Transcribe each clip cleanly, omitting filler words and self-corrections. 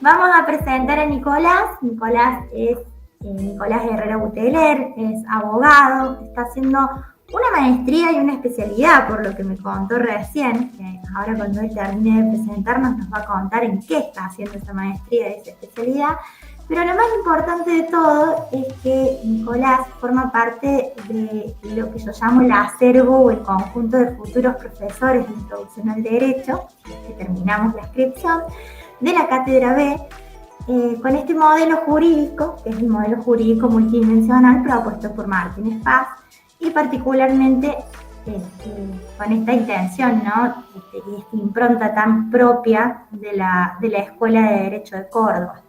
Vamos a presentar a Nicolás. Nicolás es Nicolás Herrera Buteler, es abogado, está haciendo una maestría y una especialidad, por lo que me contó recién. Ahora cuando él termine de presentarnos nos va a contar en qué está haciendo esa maestría y esa especialidad. Pero lo más importante de todo es que Nicolás forma parte de lo que yo llamo el acervo o el conjunto de futuros profesores de Introducción al Derecho, que terminamos la inscripción, de la Cátedra B, con este modelo jurídico, que es el modelo jurídico multidimensional propuesto por Martínez Paz, y particularmente con esta intención, ¿no? Y esta impronta tan propia de la Escuela de Derecho de Córdoba.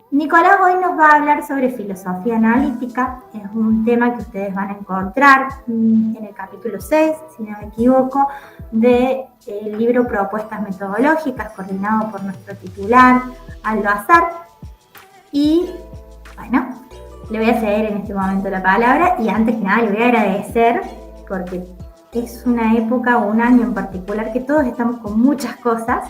Nicolás hoy nos va a hablar sobre filosofía analítica. Es un tema que ustedes van a encontrar en el capítulo 6, si no me equivoco, del libro Propuestas Metodológicas, coordinado por nuestro titular, Aldo Azar. Y bueno, le voy a ceder en este momento la palabra y antes que nada le voy a agradecer porque es una época o un año en particular que todos estamos con muchas cosas.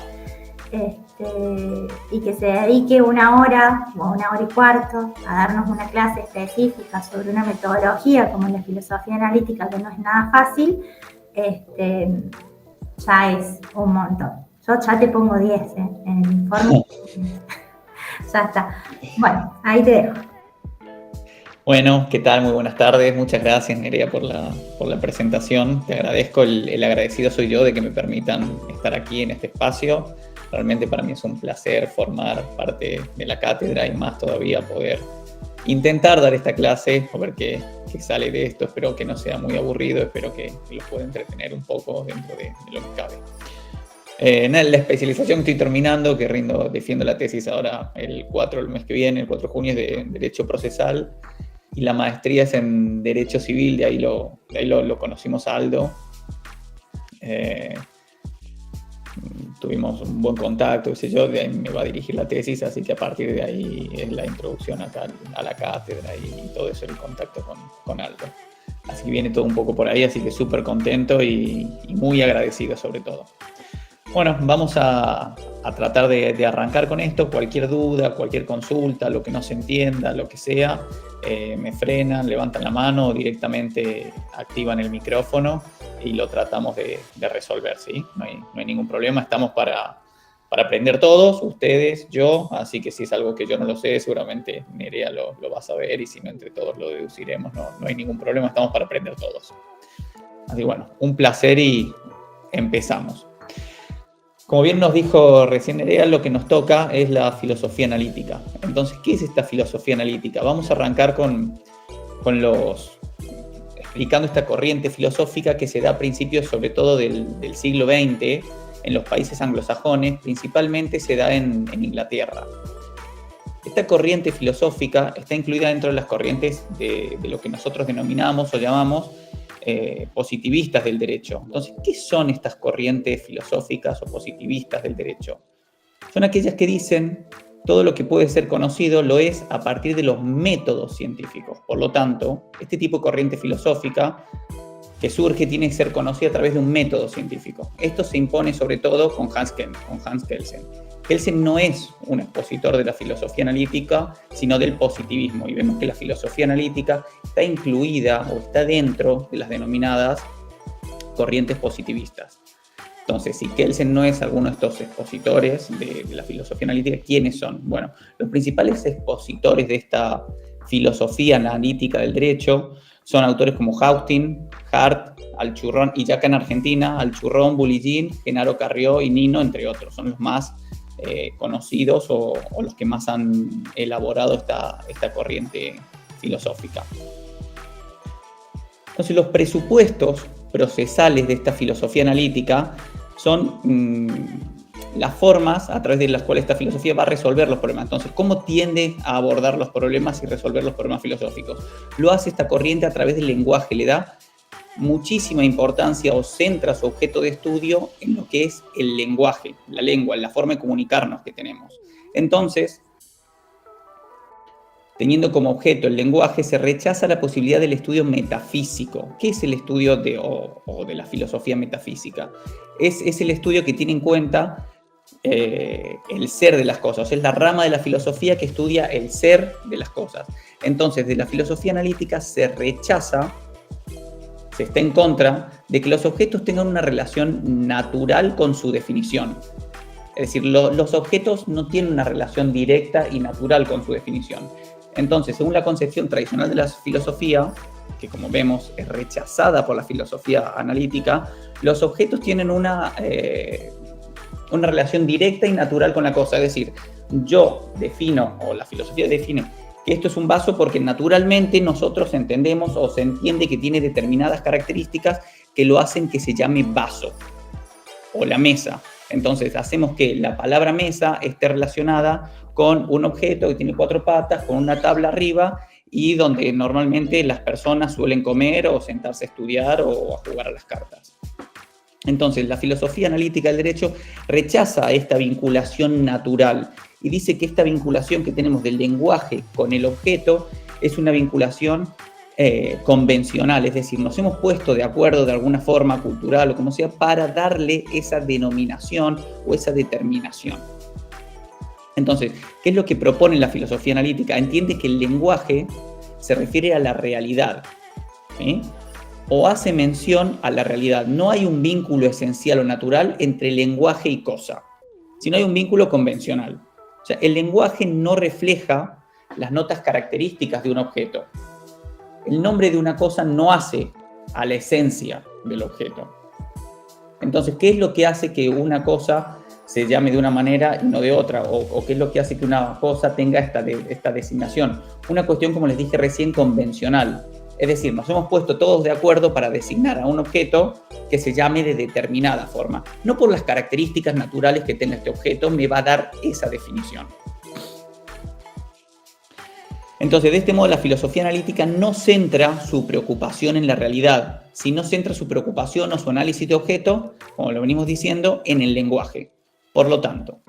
Y que se dedique una hora o una hora y cuarto a darnos una clase específica sobre una metodología como la filosofía analítica, que no es nada fácil, ya es un montón. Yo ya te pongo 10 en el informe. Ya está. Bueno, ahí te dejo. Bueno, ¿qué tal? Muy buenas tardes. Muchas gracias, Nerea, por la presentación. Te agradezco. El agradecido soy yo de que me permitan estar aquí en este espacio. Realmente para mí es un placer formar parte de la cátedra y más todavía poder intentar dar esta clase, a ver qué sale de esto. Espero que no sea muy aburrido, espero que los pueda entretener un poco dentro de lo que cabe. La especialización que estoy terminando, que defiendo la tesis ahora el mes que viene, el 4 de junio, es de Derecho Procesal, y la maestría es en Derecho Civil, de ahí lo conocimos a Aldo. Tuvimos un buen contacto, qué sé yo, de ahí me va a dirigir la tesis, así que a partir de ahí es la introducción acá a la cátedra y todo eso, el contacto con Aldo. Así que viene todo un poco por ahí, así que súper contento y muy agradecido sobre todo. Bueno, vamos a tratar de arrancar con esto. Cualquier duda, cualquier consulta, lo que no se entienda, lo que sea, me frenan, levantan la mano o directamente activan el micrófono y lo tratamos de resolver, ¿sí? No hay ningún problema, estamos para aprender todos, ustedes, yo, así que si es algo que yo no lo sé, seguramente Nerea lo va a saber y si no, entre todos lo deduciremos, no hay ningún problema, estamos para aprender todos. Así que bueno, un placer y empezamos. Como bien nos dijo recién Nerea, lo que nos toca es la filosofía analítica. Entonces, ¿qué es esta filosofía analítica? Vamos a arrancar explicando esta corriente filosófica que se da a principios sobre todo del siglo XX en los países anglosajones, principalmente se da en Inglaterra. Esta corriente filosófica está incluida dentro de las corrientes de lo que nosotros denominamos o llamamos positivistas del derecho. Entonces, ¿qué son estas corrientes filosóficas o positivistas del derecho? Son aquellas que dicen todo lo que puede ser conocido lo es a partir de los métodos científicos. Por lo tanto, este tipo de corriente filosófica que surge tiene que ser conocida a través de un método científico. Esto se impone sobre todo con Hans Kelsen. Kelsen no es un expositor de la filosofía analítica, sino del positivismo. Y vemos que la filosofía analítica está incluida o está dentro de las denominadas corrientes positivistas. Entonces, si Kelsen no es alguno de estos expositores de la filosofía analítica, ¿quiénes son? Bueno, los principales expositores de esta filosofía analítica del derecho son autores como Haustin, Hart, Alchurrón, y ya acá en Argentina, Alchurrón, Bulillín, Genaro Carrió y Nino, entre otros. Son los más conocidos o los que más han elaborado esta corriente filosófica. Entonces, los presupuestos procesales de esta filosofía analítica son las formas a través de las cuales esta filosofía va a resolver los problemas. Entonces, ¿cómo tiende a abordar los problemas y resolver los problemas filosóficos? Lo hace esta corriente a través del lenguaje, le da muchísima importancia o centra su objeto de estudio en lo que es el lenguaje, la lengua, en la forma de comunicarnos que tenemos. Entonces, teniendo como objeto el lenguaje, se rechaza la posibilidad del estudio metafísico. ¿Qué es el estudio de la filosofía metafísica? Es el estudio que tiene en cuenta el ser de las cosas. Es la rama de la filosofía que estudia el ser de las cosas. Entonces, de la filosofía analítica se rechaza, se está en contra de que los objetos tengan una relación natural con su definición. Es decir, los objetos no tienen una relación directa y natural con su definición. Entonces, según la concepción tradicional de la filosofía, que como vemos es rechazada por la filosofía analítica, los objetos tienen una relación directa y natural con la cosa. Es decir, yo defino, o la filosofía define, que esto es un vaso porque naturalmente nosotros entendemos o se entiende que tiene determinadas características que lo hacen que se llame vaso o la mesa. Entonces hacemos que la palabra mesa esté relacionada con un objeto que tiene 4 patas, con una tabla arriba y donde normalmente las personas suelen comer o sentarse a estudiar o a jugar a las cartas. Entonces la filosofía analítica del derecho rechaza esta vinculación natural y dice que esta vinculación que tenemos del lenguaje con el objeto es una vinculación convencional, es decir, nos hemos puesto de acuerdo de alguna forma cultural o como sea para darle esa denominación o esa determinación. Entonces, ¿qué es lo que propone la filosofía analítica? Entiende que el lenguaje se refiere a la realidad, ¿sí? O hace mención a la realidad. No hay un vínculo esencial o natural entre lenguaje y cosa, sino hay un vínculo convencional. O sea, el lenguaje no refleja las notas características de un objeto. El nombre de una cosa no hace a la esencia del objeto. Entonces, ¿qué es lo que hace que una cosa se llame de una manera y no de otra? ¿O qué es lo que hace que una cosa tenga esta designación? Una cuestión, como les dije recién, convencional. Es decir, nos hemos puesto todos de acuerdo para designar a un objeto que se llame de determinada forma. No por las características naturales que tenga este objeto me va a dar esa definición. Entonces, de este modo, la filosofía analítica no centra su preocupación en la realidad, sino centra su preocupación o su análisis de objeto, como lo venimos diciendo, en el lenguaje. Por lo tanto,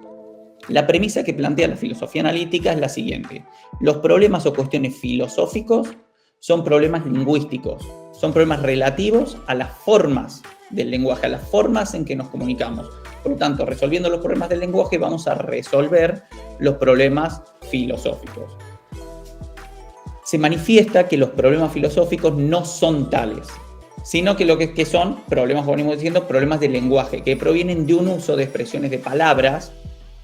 la premisa que plantea la filosofía analítica es la siguiente. Los problemas o cuestiones filosóficos son problemas lingüísticos, son problemas relativos a las formas del lenguaje, a las formas en que nos comunicamos. Por lo tanto, resolviendo los problemas del lenguaje, vamos a resolver los problemas filosóficos. Se manifiesta que los problemas filosóficos no son tales, sino que lo que son problemas, como venimos diciendo, problemas de lenguaje, que provienen de un uso de expresiones de palabras,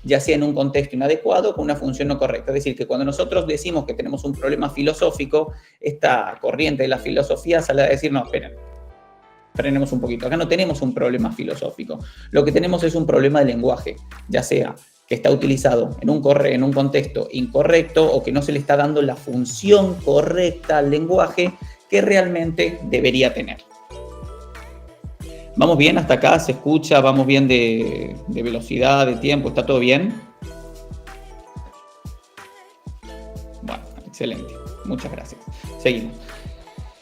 ya sea en un contexto inadecuado o con una función no correcta. Es decir, que cuando nosotros decimos que tenemos un problema filosófico, esta corriente de la filosofía sale a decir, no, esperen, frenemos un poquito, acá no tenemos un problema filosófico, lo que tenemos es un problema de lenguaje, ya sea que está utilizado en un contexto incorrecto o que no se le está dando la función correcta al lenguaje que realmente debería tener. ¿Vamos bien hasta acá? ¿Se escucha? ¿Vamos bien de velocidad, de tiempo? ¿Está todo bien? Bueno, excelente. Muchas gracias. Seguimos.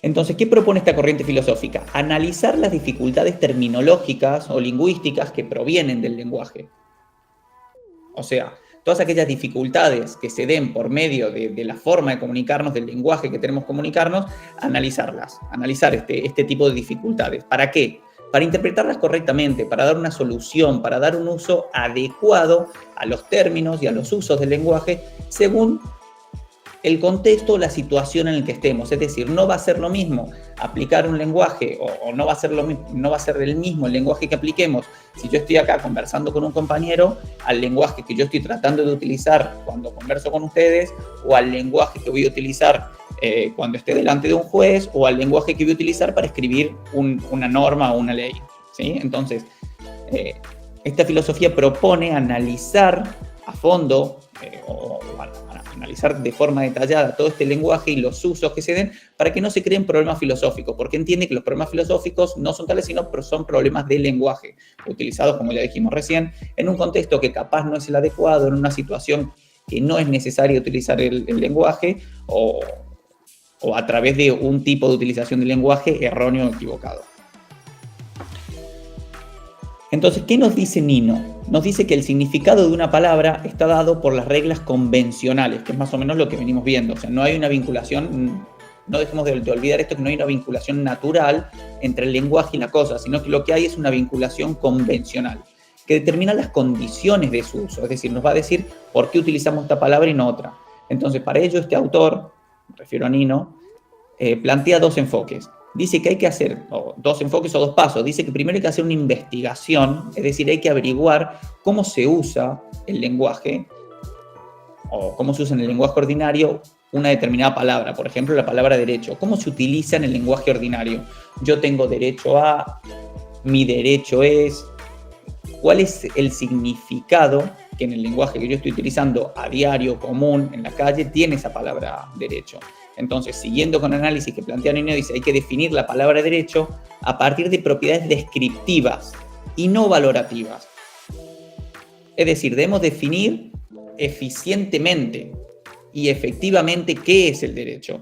Entonces, ¿qué propone esta corriente filosófica? Analizar las dificultades terminológicas o lingüísticas que provienen del lenguaje. O sea, todas aquellas dificultades que se den por medio de la forma de comunicarnos, del lenguaje que tenemos que comunicarnos, analizarlas, analizar este tipo de dificultades. ¿Para qué? Para interpretarlas correctamente, para dar una solución, para dar un uso adecuado a los términos y a los usos del lenguaje según el contexto o la situación en el que estemos. Es decir, no va a ser lo mismo aplicar un lenguaje o no va a ser lo mismo, no va a ser el mismo el lenguaje que apliquemos si yo estoy acá conversando con un compañero al lenguaje que yo estoy tratando de utilizar cuando converso con ustedes o al lenguaje que voy a utilizar cuando esté delante de un juez o al lenguaje que voy a utilizar para escribir una norma o una ley, ¿sí? Entonces, esta filosofía propone analizar a fondo analizar de forma detallada todo este lenguaje y los usos que se den para que no se creen problemas filosóficos, porque entiende que los problemas filosóficos no son tales, sino son problemas de lenguaje, utilizados, como ya dijimos recién, en un contexto que capaz no es el adecuado, en una situación que no es necesario utilizar el lenguaje, o a través de un tipo de utilización del lenguaje erróneo o equivocado. Entonces, ¿qué nos dice Nino? Nos dice que el significado de una palabra está dado por las reglas convencionales, que es más o menos lo que venimos viendo. O sea, no hay una vinculación, no dejemos de olvidar esto, que no hay una vinculación natural entre el lenguaje y la cosa, sino que lo que hay es una vinculación convencional, que determina las condiciones de su uso. Es decir, nos va a decir por qué utilizamos esta palabra y no otra. Entonces, para ello, este autor, me refiero a Nino, plantea dos enfoques. Dice que hay que hacer dos enfoques o dos pasos. Dice que primero hay que hacer una investigación, es decir, hay que averiguar cómo se usa el lenguaje o cómo se usa en el lenguaje ordinario una determinada palabra. Por ejemplo, la palabra derecho. ¿Cómo se utiliza en el lenguaje ordinario? Yo tengo derecho a, mi derecho es. ¿Cuál es el significado que en el lenguaje que yo estoy utilizando a diario, común, en la calle, tiene esa palabra derecho? Entonces, siguiendo con el análisis que plantea Nino, dice hay que definir la palabra derecho a partir de propiedades descriptivas y no valorativas. Es decir, debemos definir eficientemente y efectivamente qué es el derecho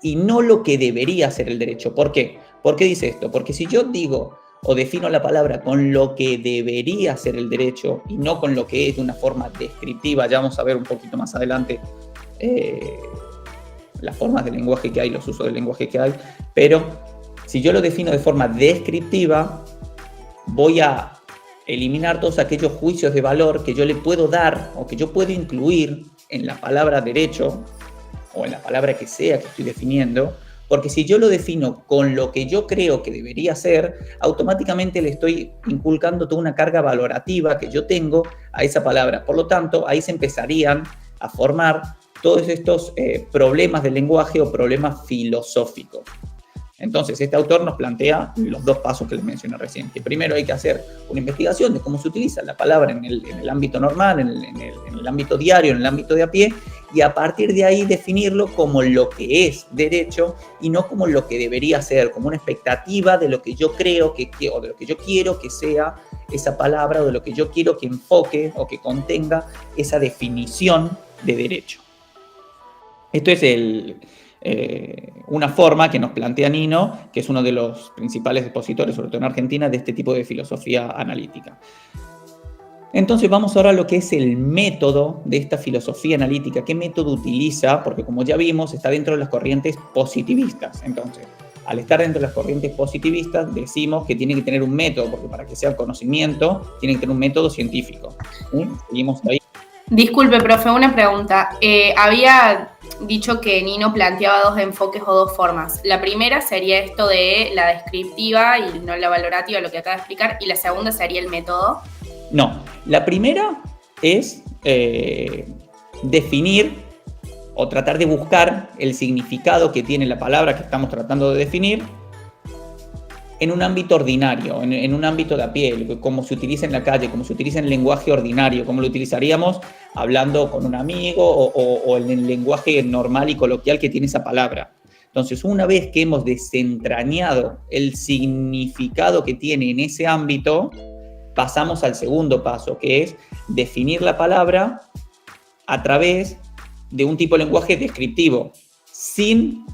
y no lo que debería ser el derecho. ¿Por qué? ¿Por qué dice esto? Porque si yo digo o defino la palabra con lo que debería ser el derecho y no con lo que es de una forma descriptiva, ya vamos a ver un poquito más adelante las formas del lenguaje que hay, los usos del lenguaje que hay, pero si yo lo defino de forma descriptiva, voy a eliminar todos aquellos juicios de valor que yo le puedo dar o que yo puedo incluir en la palabra derecho o en la palabra que sea que estoy definiendo, porque si yo lo defino con lo que yo creo que debería ser, automáticamente le estoy inculcando toda una carga valorativa que yo tengo a esa palabra. Por lo tanto, ahí se empezarían a formar todos estos problemas del lenguaje o problemas filosóficos. Entonces, este autor nos plantea los dos pasos que les mencioné recién, que primero hay que hacer una investigación de cómo se utiliza la palabra en el ámbito normal, en el ámbito diario, en el ámbito de a pie, y a partir de ahí definirlo como lo que es derecho y no como lo que debería ser, como una expectativa de lo que yo creo o de lo que yo quiero que sea esa palabra, o de lo que yo quiero que enfoque o que contenga esa definición de derecho. Esto es una forma que nos plantea Nino, que es uno de los principales expositores, sobre todo en Argentina, de este tipo de filosofía analítica. Entonces vamos ahora a lo que es el método de esta filosofía analítica. ¿Qué método utiliza? Porque como ya vimos, está dentro de las corrientes positivistas. Entonces, al estar dentro de las corrientes positivistas, decimos que tiene que tener un método, porque para que sea conocimiento, tiene que tener un método científico. Seguimos ahí. Disculpe, profe, una pregunta. Había dicho que Nino planteaba dos enfoques o dos formas. La primera sería esto de la descriptiva y no la valorativa, lo que acaba de explicar, y la segunda sería el método. No, la primera es definir o tratar de buscar el significado que tiene la palabra que estamos tratando de definir en un ámbito ordinario, en un ámbito de a pie, como se utiliza en la calle, como se utiliza en el lenguaje ordinario, como lo utilizaríamos hablando con un amigo o en el lenguaje normal y coloquial que tiene esa palabra. Entonces, una vez que hemos desentrañado el significado que tiene en ese ámbito, pasamos al segundo paso, que es definir la palabra a través de un tipo de lenguaje descriptivo, sin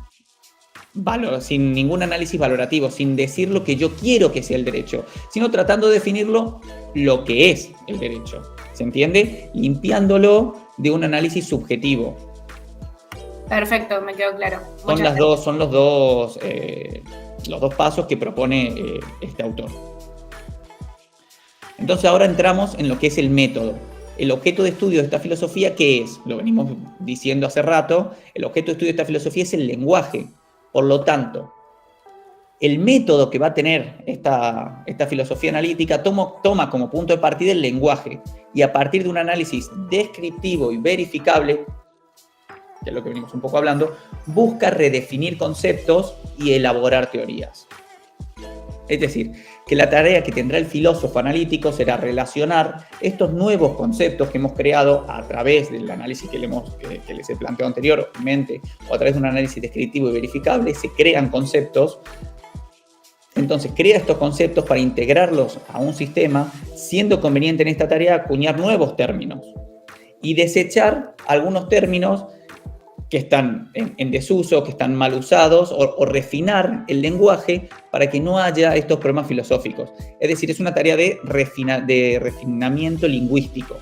ningún análisis valorativo, sin decir lo que yo quiero que sea el derecho, sino tratando de definirlo lo que es el derecho. ¿Se entiende? Limpiándolo de un análisis subjetivo. Perfecto, me quedó claro. Son los dos pasos que propone este autor. Entonces ahora entramos en lo que es el método. El objeto de estudio de esta filosofía, ¿qué es? Lo venimos diciendo hace rato, el objeto de estudio de esta filosofía es el lenguaje. Por lo tanto, el método que va a tener esta filosofía analítica toma como punto de partida el lenguaje y a partir de un análisis descriptivo y verificable, que es lo que venimos un poco hablando, busca redefinir conceptos y elaborar teorías. Es decir, que la tarea que tendrá el filósofo analítico será relacionar estos nuevos conceptos que hemos creado a través del análisis que les he planteado anteriormente, o a través de un análisis descriptivo y verificable, se crean conceptos. Entonces, crea estos conceptos para integrarlos a un sistema, siendo conveniente en esta tarea acuñar nuevos términos y desechar algunos términos que están en desuso, que están mal usados, o refinar el lenguaje para que no haya estos problemas filosóficos. Es decir, es una tarea de refinamiento lingüístico.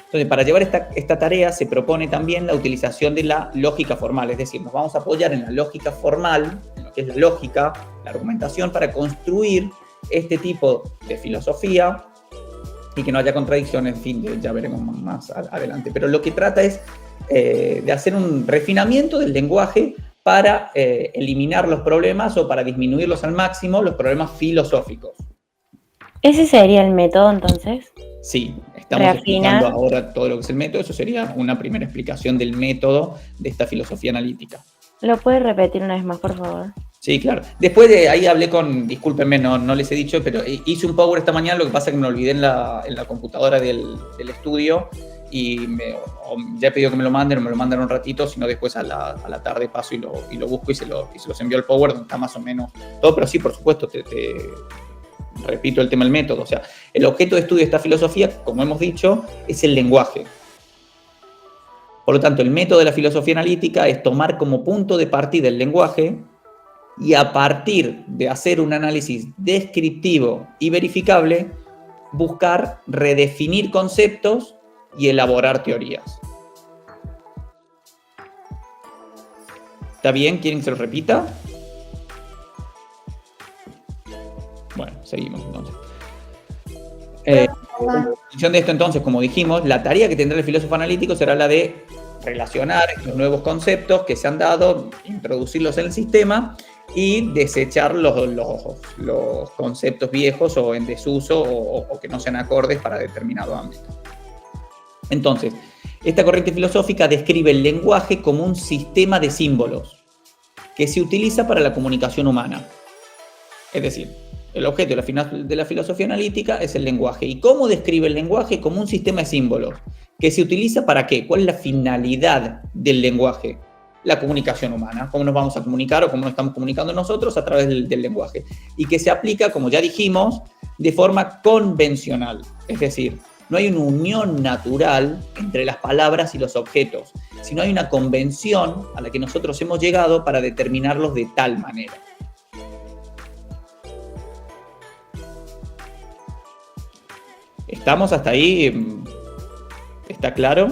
Entonces, para llevar esta tarea se propone también la utilización de la lógica formal, es decir, nos vamos a apoyar en la lógica formal, en lo que es la lógica, la argumentación, para construir este tipo de filosofía y que no haya contradicciones, en fin, ya veremos más adelante. Pero lo que trata es de hacer un refinamiento del lenguaje para eliminar los problemas o para disminuirlos al máximo, los problemas filosóficos. ¿Ese sería el método entonces? Sí, estamos explicando ahora todo lo que es el método. Eso sería una primera explicación del método de esta filosofía analítica. ¿Lo puedes repetir una vez más, por favor? Sí, claro. Después de ahí hablé discúlpenme, no les he dicho, pero hice un Power esta mañana, lo que pasa es que me olvidé en la computadora del estudio y ya he pedido que me lo mandan un ratito, sino después a la tarde paso y lo busco y se los envío al Power, donde está más o menos todo, pero sí, por supuesto, te repito el tema del método. O sea, el objeto de estudio de esta filosofía, como hemos dicho, es el lenguaje. Por lo tanto, el método de la filosofía analítica es tomar como punto de partida el lenguaje y a partir de hacer un análisis descriptivo y verificable, buscar redefinir conceptos y elaborar teorías. ¿Está bien? ¿Quieren que se lo repita? Bueno, seguimos entonces. En función de esto, entonces, como dijimos, la tarea que tendrá el filósofo analítico será la de relacionar estos nuevos conceptos que se han dado, introducirlos en el sistema y desechar los conceptos viejos o en desuso o que no sean acordes para determinado ámbito. Entonces, esta corriente filosófica describe el lenguaje como un sistema de símbolos que se utiliza para la comunicación humana. Es decir, el objeto de la filosofía analítica es el lenguaje. ¿Y cómo describe el lenguaje? Como un sistema de símbolos que se utiliza ¿para qué? ¿Cuál es la finalidad del lenguaje? La comunicación humana. ¿Cómo nos vamos a comunicar o cómo nos estamos comunicando nosotros a través del lenguaje? Y que se aplica, como ya dijimos, de forma convencional. Es decir, no hay una unión natural entre las palabras y los objetos, sino hay una convención a la que nosotros hemos llegado para determinarlos de tal manera. ¿Estamos hasta ahí? ¿Está claro?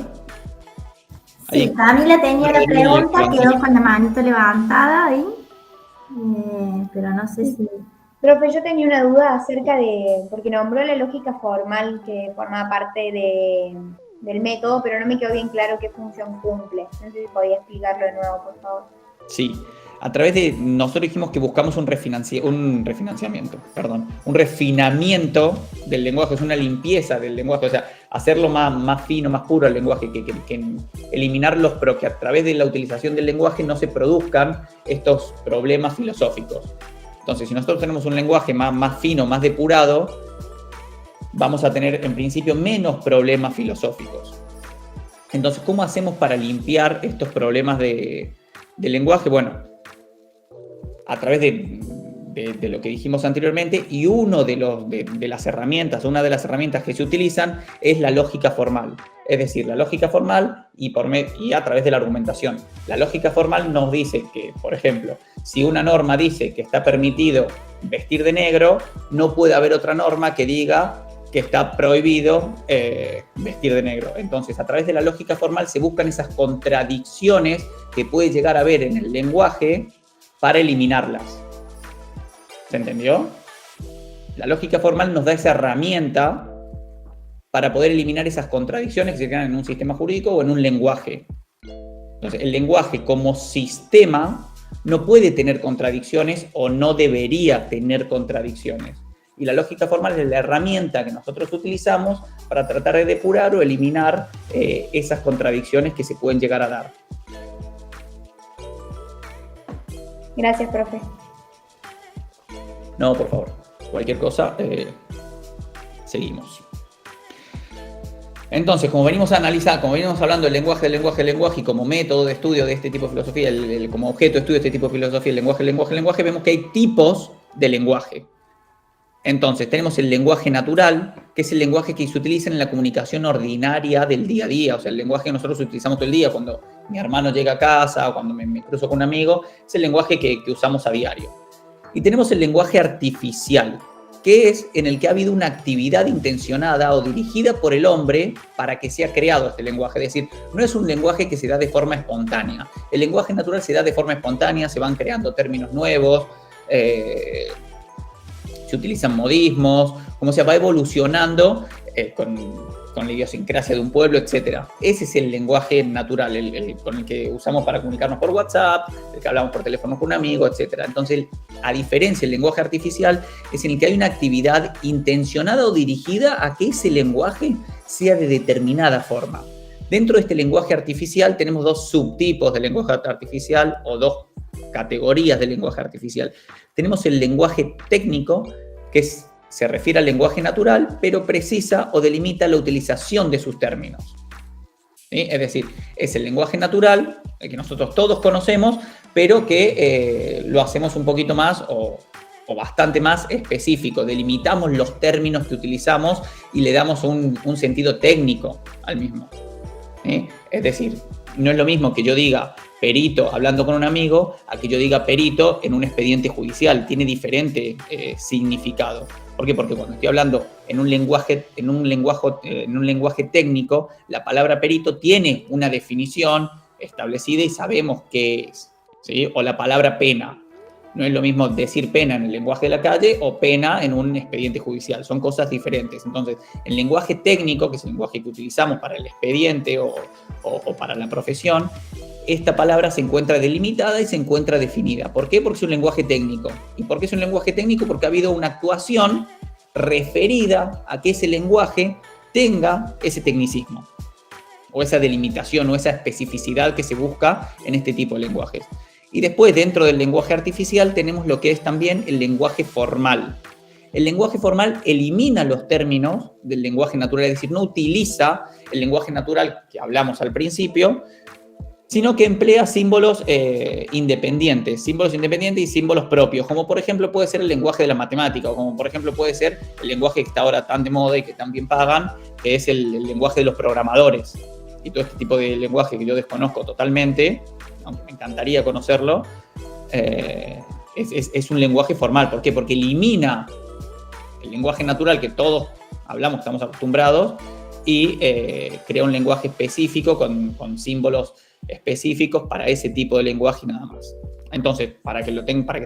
Sí, Camila tenía la pregunta, quedó con la manito levantada ahí, pero no sé si... Profe, yo tenía una duda acerca de, porque nombró la lógica formal que forma parte del método, pero no me quedó bien claro qué función cumple. No sé si podía explicarlo de nuevo, por favor. Sí, a través de, nosotros dijimos que buscamos un refinamiento del lenguaje, es una limpieza del lenguaje, o sea, hacerlo más fino, más puro el lenguaje, que eliminarlos, pero que a través de la utilización del lenguaje no se produzcan estos problemas filosóficos. Entonces, si nosotros tenemos un lenguaje más fino, más depurado, vamos a tener en principio menos problemas filosóficos. Entonces, ¿cómo hacemos para limpiar estos problemas del lenguaje? Bueno, a través de lo que dijimos anteriormente, y una de las herramientas que se utilizan es la lógica formal. Es decir, la lógica formal y a través de la argumentación. La lógica formal nos dice que, por ejemplo, si una norma dice que está permitido vestir de negro, no puede haber otra norma que diga que está prohibido vestir de negro. Entonces, a través de la lógica formal se buscan esas contradicciones que puede llegar a haber en el lenguaje para eliminarlas. ¿Se entendió? La lógica formal nos da esa herramienta para poder eliminar esas contradicciones que se crean en un sistema jurídico o en un lenguaje. Entonces, el lenguaje como sistema no puede tener contradicciones o no debería tener contradicciones. Y la lógica formal es la herramienta que nosotros utilizamos para tratar de depurar o eliminar esas contradicciones que se pueden llegar a dar. Gracias, profe. No, por favor. cualquier cosa, seguimos. Entonces, como venimos hablando del lenguaje, y como método de estudio de este tipo de filosofía, como objeto de estudio de este tipo de filosofía, el lenguaje, vemos que hay tipos de lenguaje. Entonces, tenemos el lenguaje natural, que es el lenguaje que se utiliza en la comunicación ordinaria del día a día, o sea, el lenguaje que nosotros utilizamos todo el día, cuando mi hermano llega a casa o cuando me cruzo con un amigo, es el lenguaje que usamos a diario. Y tenemos el lenguaje artificial, que es en el que ha habido una actividad intencionada o dirigida por el hombre para que sea creado este lenguaje. Es decir, no es un lenguaje que se da de forma espontánea. El lenguaje natural se da de forma espontánea, se van creando términos nuevos, se utilizan modismos, como se va evolucionando con la idiosincrasia de un pueblo, etc. Ese es el lenguaje natural, con el que usamos para comunicarnos por WhatsApp, el que hablamos por teléfono con un amigo, etc. Entonces, a diferencia del lenguaje artificial, es en el que hay una actividad intencionada o dirigida a que ese lenguaje sea de determinada forma. Dentro de este lenguaje artificial tenemos dos subtipos de lenguaje artificial o dos categorías de lenguaje artificial. Tenemos el lenguaje técnico, que se refiere al lenguaje natural, pero precisa o delimita la utilización de sus términos. ¿Sí? Es decir, es el lenguaje natural, el que nosotros todos conocemos, pero que lo hacemos un poquito más o bastante más específico. Delimitamos los términos que utilizamos y le damos un sentido técnico al mismo. ¿Sí? Es decir, no es lo mismo que yo diga perito hablando con un amigo a que yo diga perito en un expediente judicial. Tiene diferente significado. ¿Por qué? Porque cuando estoy hablando en un lenguaje técnico, la palabra perito tiene una definición establecida y sabemos qué es, ¿sí? O la palabra pena. No es lo mismo decir pena en el lenguaje de la calle o pena en un expediente judicial. Son cosas diferentes. Entonces, el lenguaje técnico, que es el lenguaje que utilizamos para el expediente o para la profesión, esta palabra se encuentra delimitada y se encuentra definida. ¿Por qué? Porque es un lenguaje técnico. ¿Y por qué es un lenguaje técnico? Porque ha habido una actuación referida a que ese lenguaje tenga ese tecnicismo, o esa delimitación, o esa especificidad que se busca en este tipo de lenguajes. Y después, dentro del lenguaje artificial, tenemos lo que es también el lenguaje formal. El lenguaje formal elimina los términos del lenguaje natural, es decir, no utiliza el lenguaje natural que hablamos al principio, sino que emplea símbolos independientes y símbolos propios, como por ejemplo puede ser el lenguaje de la matemática, o como por ejemplo puede ser el lenguaje que está ahora tan de moda y que también pagan, que es el lenguaje de los programadores. Y todo este tipo de lenguaje que yo desconozco totalmente, aunque me encantaría conocerlo, es un lenguaje formal. ¿Por qué? Porque elimina el lenguaje natural que todos hablamos, estamos acostumbrados, y crea un lenguaje específico con símbolos específicos para ese tipo de lenguaje y nada más. Entonces, para que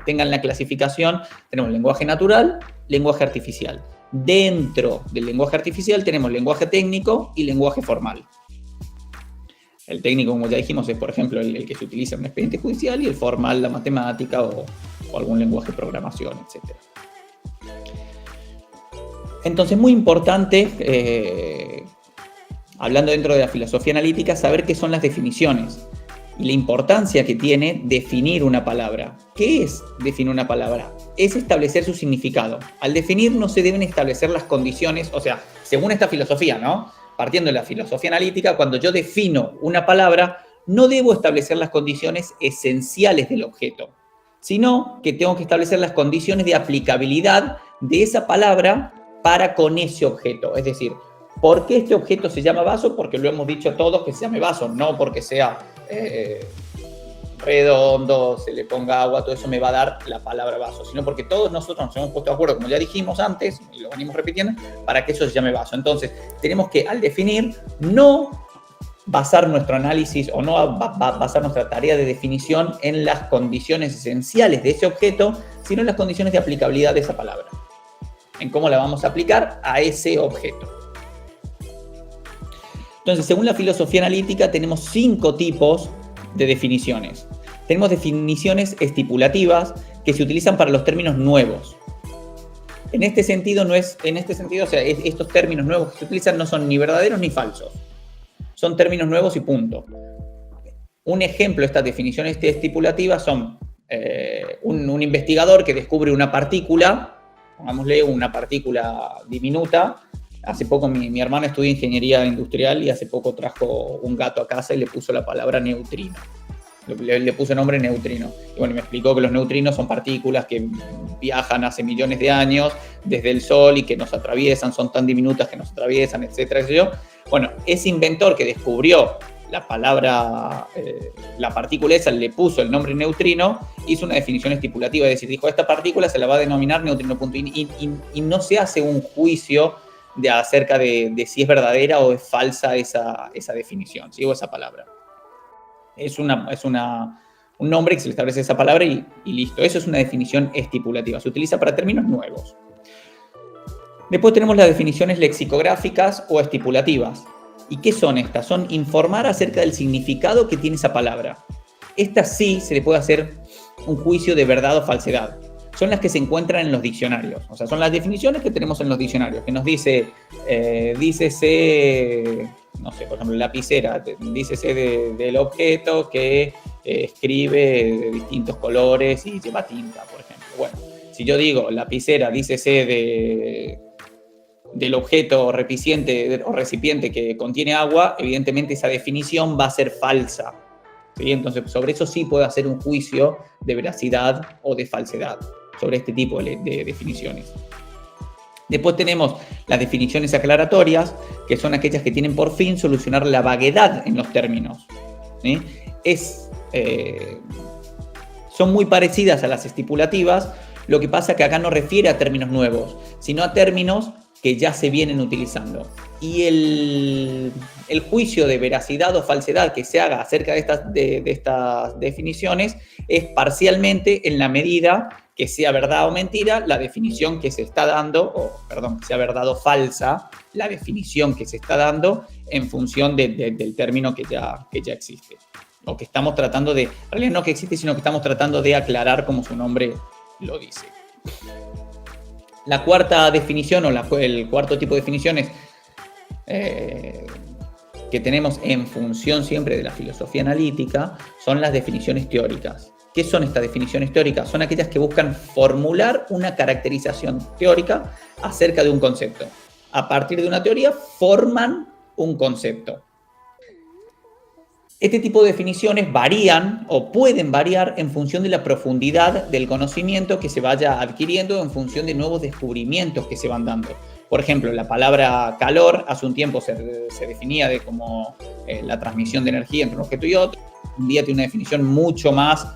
tengan la clasificación, tenemos lenguaje natural, lenguaje artificial. Dentro del lenguaje artificial tenemos lenguaje técnico y lenguaje formal. El técnico, como ya dijimos, es por ejemplo el que se utiliza en un expediente judicial, y el formal, la matemática o algún lenguaje de programación, etc. Entonces, muy importante, hablando dentro de la filosofía analítica, saber qué son las definiciones y la importancia que tiene definir una palabra. ¿Qué es definir una palabra? Es establecer su significado. Al definir no se deben establecer las condiciones, o sea, según esta filosofía, ¿no? Partiendo de la filosofía analítica, cuando yo defino una palabra, no debo establecer las condiciones esenciales del objeto, sino que tengo que establecer las condiciones de aplicabilidad de esa palabra para con ese objeto. Es decir, ¿por qué este objeto se llama vaso? Porque lo hemos dicho todos que se llame vaso, no porque sea redondo, se le ponga agua, todo eso me va a dar la palabra vaso, sino porque todos nosotros nos hemos puesto de acuerdo, como ya dijimos antes, y lo venimos repitiendo, para que eso se llame vaso. Entonces, tenemos que, al definir, no basar nuestro análisis o no basar nuestra tarea de definición en las condiciones esenciales de ese objeto, sino en las condiciones de aplicabilidad de esa palabra, en cómo la vamos a aplicar a ese objeto. Entonces, según la filosofía analítica, tenemos 5 tipos de definiciones. Tenemos definiciones estipulativas que se utilizan para los términos nuevos. En este sentido, estos términos nuevos que se utilizan no son ni verdaderos ni falsos. Son términos nuevos y punto. Un ejemplo de estas definiciones estipulativas son un investigador que descubre una partícula pongámosle una partícula diminuta. Hace poco mi hermano estudia ingeniería industrial y hace poco trajo un gato a casa y le puso la palabra neutrino. Le puso el nombre neutrino. Y bueno, me explicó que los neutrinos son partículas que viajan hace millones de años desde el Sol y que nos atraviesan, son tan diminutas que nos atraviesan, etcétera, etcétera. Bueno, ese inventor que descubrió la palabra, la partícula esa, le puso el nombre neutrino, hizo una definición estipulativa, es decir, dijo, esta partícula se la va a denominar neutrino, punto. Y no se hace un juicio acerca de si es verdadera o es falsa esa definición, ¿sí? O esa palabra. Es un nombre que se le establece esa palabra y listo. Eso es una definición estipulativa. Se utiliza para términos nuevos. Después tenemos las definiciones lexicográficas o estipulativas. ¿Y qué son estas? Son informar acerca del significado que tiene esa palabra. Estas sí se le puede hacer un juicio de verdad o falsedad. Son las que se encuentran en los diccionarios. O sea, son las definiciones que tenemos en los diccionarios, que nos dice, dícese, no sé, por ejemplo, lapicera, dícese del objeto que escribe de distintos colores y lleva tinta, por ejemplo. Bueno, si yo digo lapicera, dícese del objeto recipiente que contiene agua, evidentemente esa definición va a ser falsa, ¿sí? Entonces, sobre eso sí puedo hacer un juicio de veracidad o de falsedad, sobre este tipo de definiciones. Después tenemos las definiciones aclaratorias, que son aquellas que tienen por fin solucionar la vaguedad en los términos, ¿sí? Son muy parecidas a las estipulativas, lo que pasa que acá no refiere a términos nuevos, sino a términos que ya se vienen utilizando. Y el juicio de veracidad o falsedad que se haga acerca de estas definiciones es parcialmente en la medida que sea verdad o mentira la definición que se está dando, que sea verdad o falsa la definición que se está dando en función del término que ya existe. O que estamos tratando en realidad no que existe, sino que estamos tratando de aclarar como su nombre lo dice. La cuarta definición o el cuarto tipo de definiciones que tenemos en función siempre de la filosofía analítica son las definiciones teóricas. ¿Qué son estas definiciones teóricas? Son aquellas que buscan formular una caracterización teórica acerca de un concepto. A partir de una teoría forman un concepto. Este tipo de definiciones varían o pueden variar en función de la profundidad del conocimiento que se vaya adquiriendo, en función de nuevos descubrimientos que se van dando. Por ejemplo, la palabra calor hace un tiempo se definía como la transmisión de energía entre un objeto y otro. Un día tiene una definición mucho más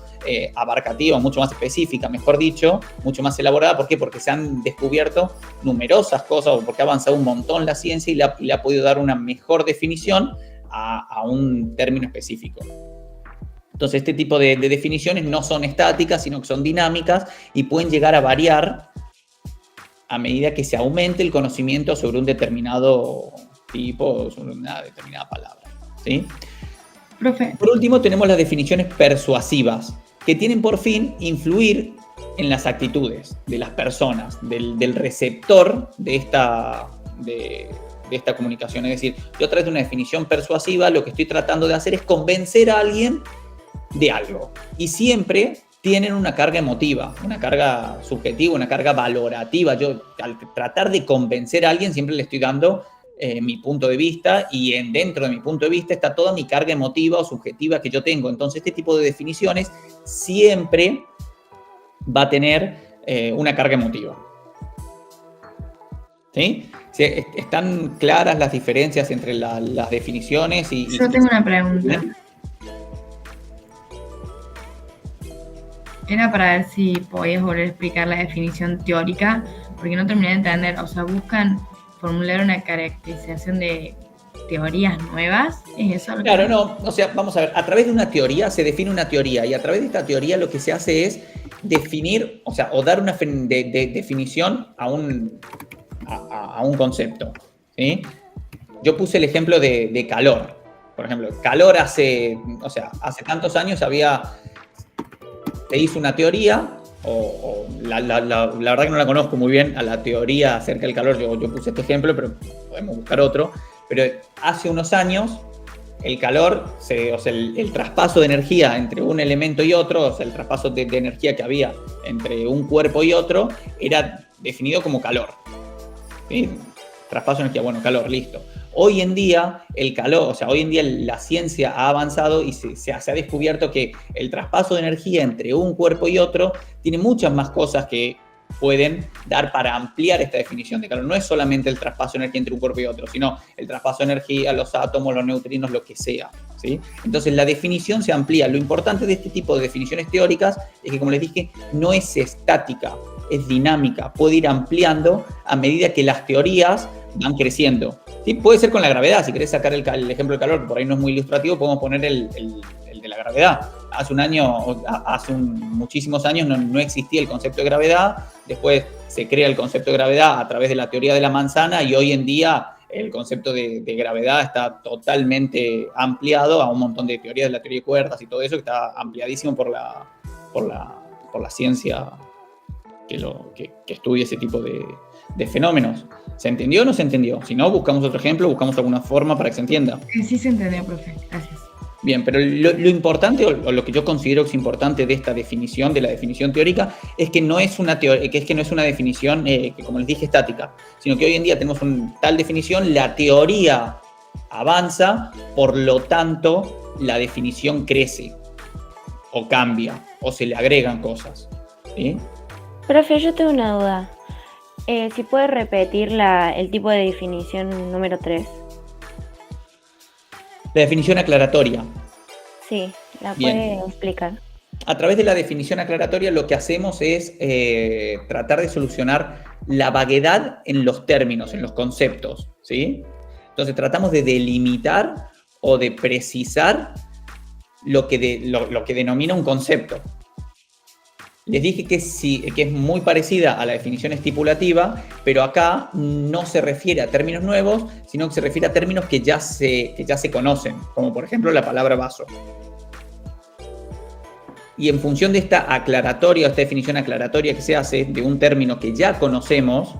abarcativa, mucho más específica, mejor dicho, mucho más elaborada. ¿Por qué? Porque se han descubierto numerosas cosas, o porque ha avanzado un montón la ciencia y le ha podido dar una mejor definición a un término específico. Entonces, este tipo de definiciones no son estáticas, sino que son dinámicas y pueden llegar a variar a medida que se aumente el conocimiento sobre un determinado tipo, sobre una determinada palabra, ¿sí? Profe. Por último, tenemos las definiciones persuasivas, que tienen por fin influir en las actitudes de las personas, del receptor de esta comunicación. Es decir, yo a través de una definición persuasiva lo que estoy tratando de hacer es convencer a alguien de algo. Y siempre tienen una carga emotiva, una carga subjetiva, una carga valorativa. Yo al tratar de convencer a alguien siempre le estoy dando mi punto de vista, y dentro de mi punto de vista está toda mi carga emotiva o subjetiva que yo tengo. Entonces, este tipo de definiciones siempre va a tener una carga emotiva. ¿Sí? ¿Están claras las diferencias entre las definiciones? Yo tengo una pregunta. Era para ver si podías volver a explicar la definición teórica, porque no terminé de entender. O sea, buscan formular una caracterización de teorías nuevas. ¿Es eso? Claro, no. O sea, vamos a ver. A través de una teoría se define una teoría, y a través de esta teoría lo que se hace es definir, o sea, o dar una definición a un concepto, ¿sí? Yo puse el ejemplo de calor. Por ejemplo, calor hace tantos años se hizo una teoría, la verdad que no la conozco muy bien, a la teoría acerca del calor. Yo puse este ejemplo, pero podemos buscar otro. Pero hace unos años, el calor, el traspaso de energía entre un elemento y otro, o sea, el traspaso de energía que había entre un cuerpo y otro, era definido como calor. ¿Sí? Traspaso de energía, bueno, calor, listo. Hoy en día el calor, o sea, hoy en día la ciencia ha avanzado y se ha descubierto que el traspaso de energía entre un cuerpo y otro tiene muchas más cosas que pueden dar para ampliar esta definición de calor. No es solamente el traspaso de energía entre un cuerpo y otro, sino el traspaso de energía, los átomos, los neutrinos, lo que sea, ¿sí? Entonces la definición se amplía. Lo importante de este tipo de definiciones teóricas es que, como les dije, no es estática, es dinámica, puede ir ampliando a medida que las teorías van creciendo. ¿Sí? Puede ser con la gravedad. Si querés sacar el ejemplo del calor, que por ahí no es muy ilustrativo, podemos poner el de la gravedad. Hace muchísimos años no existía el concepto de gravedad, después se crea el concepto de gravedad a través de la teoría de la manzana y hoy en día el concepto de gravedad está totalmente ampliado a un montón de teorías de la teoría de cuerdas y todo eso, que está ampliadísimo por la ciencia que estudia ese tipo de fenómenos. ¿Se entendió o no se entendió? Si no, buscamos otro ejemplo, buscamos alguna forma para que se entienda. Sí se entendió, profe. Gracias. Bien, pero lo importante, o lo que yo considero que es importante de esta definición, de la definición teórica, es que no es una definición, que como les dije, estática, sino que hoy en día tenemos tal definición, la teoría avanza, por lo tanto, la definición crece, o cambia, o se le agregan cosas, ¿sí? Profe, yo tengo una duda. Si puede repetir el tipo de definición número 3. La definición aclaratoria. Sí, ¿la Bien. puede explicar? A través de la definición aclaratoria lo que hacemos es tratar de solucionar la vaguedad en los términos, en los conceptos, ¿sí? Entonces tratamos de delimitar o de precisar lo que denomina un concepto. Les dije que es muy parecida a la definición estipulativa, pero acá no se refiere a términos nuevos, sino que se refiere a términos que ya se conocen, como por ejemplo la palabra vaso. Y en función de esta aclaratoria, esta definición aclaratoria que se hace de un término que ya conocemos,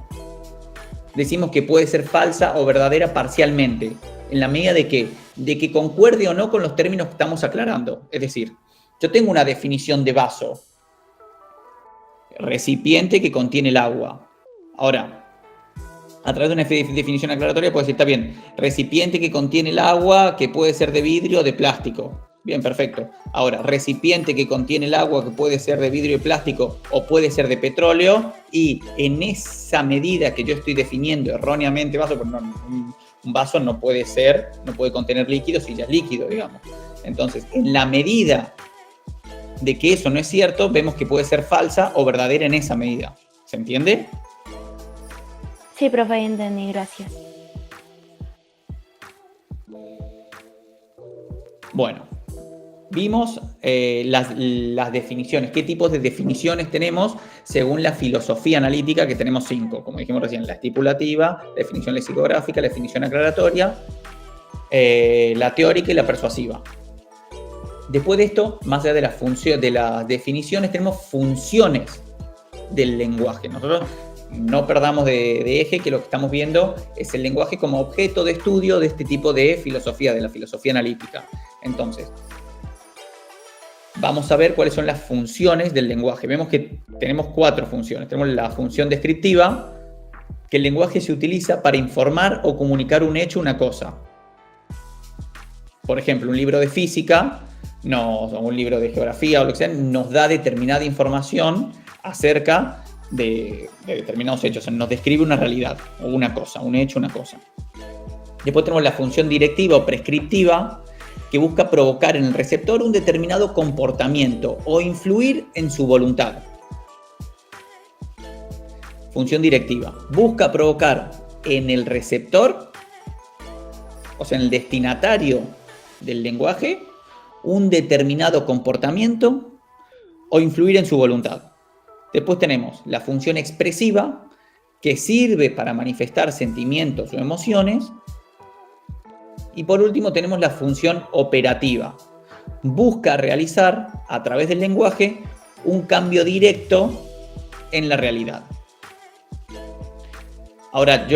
decimos que puede ser falsa o verdadera parcialmente, en la medida de que concuerde o no con los términos que estamos aclarando. Es decir, yo tengo una definición de vaso, recipiente que contiene el agua. Ahora, a través de una definición aclaratoria puedo decir, está bien, recipiente que contiene el agua, que puede ser de vidrio o de plástico. Bien, perfecto. Ahora, recipiente que contiene el agua, que puede ser de vidrio y plástico o puede ser de petróleo, y en esa medida que yo estoy definiendo erróneamente vaso, porque un vaso no puede contener líquido si ya es líquido, digamos. Entonces, en la medida de que eso no es cierto, vemos que puede ser falsa o verdadera en esa medida. ¿Se entiende? Sí, profe, ya entendí, gracias. Bueno, vimos las definiciones. ¿Qué tipos de definiciones tenemos según la filosofía analítica? Que tenemos 5, como dijimos recién: la estipulativa, la definición lexicográfica, la definición aclaratoria, la teórica y la persuasiva. Después de esto, más allá de las definiciones, tenemos funciones del lenguaje. Nosotros no perdamos de eje que lo que estamos viendo es el lenguaje como objeto de estudio de este tipo de filosofía, de la filosofía analítica. Entonces, vamos a ver cuáles son las funciones del lenguaje. Vemos que tenemos 4 funciones. Tenemos la función descriptiva, que el lenguaje se utiliza para informar o comunicar un hecho, una cosa. Por ejemplo, un libro de física, o un libro de geografía o lo que sea, nos da determinada información acerca de determinados hechos. O sea, nos describe una realidad o una cosa, un hecho, una cosa. Después tenemos la función directiva o prescriptiva, que busca provocar en el receptor un determinado comportamiento o influir en su voluntad. Función directiva. Busca provocar en el receptor, o sea, en el destinatario del lenguaje, un determinado comportamiento o influir en su voluntad. Después tenemos la función expresiva, que sirve para manifestar sentimientos o emociones. Y por último tenemos la función operativa. Busca realizar, a través del lenguaje, un cambio directo en la realidad. Ahora,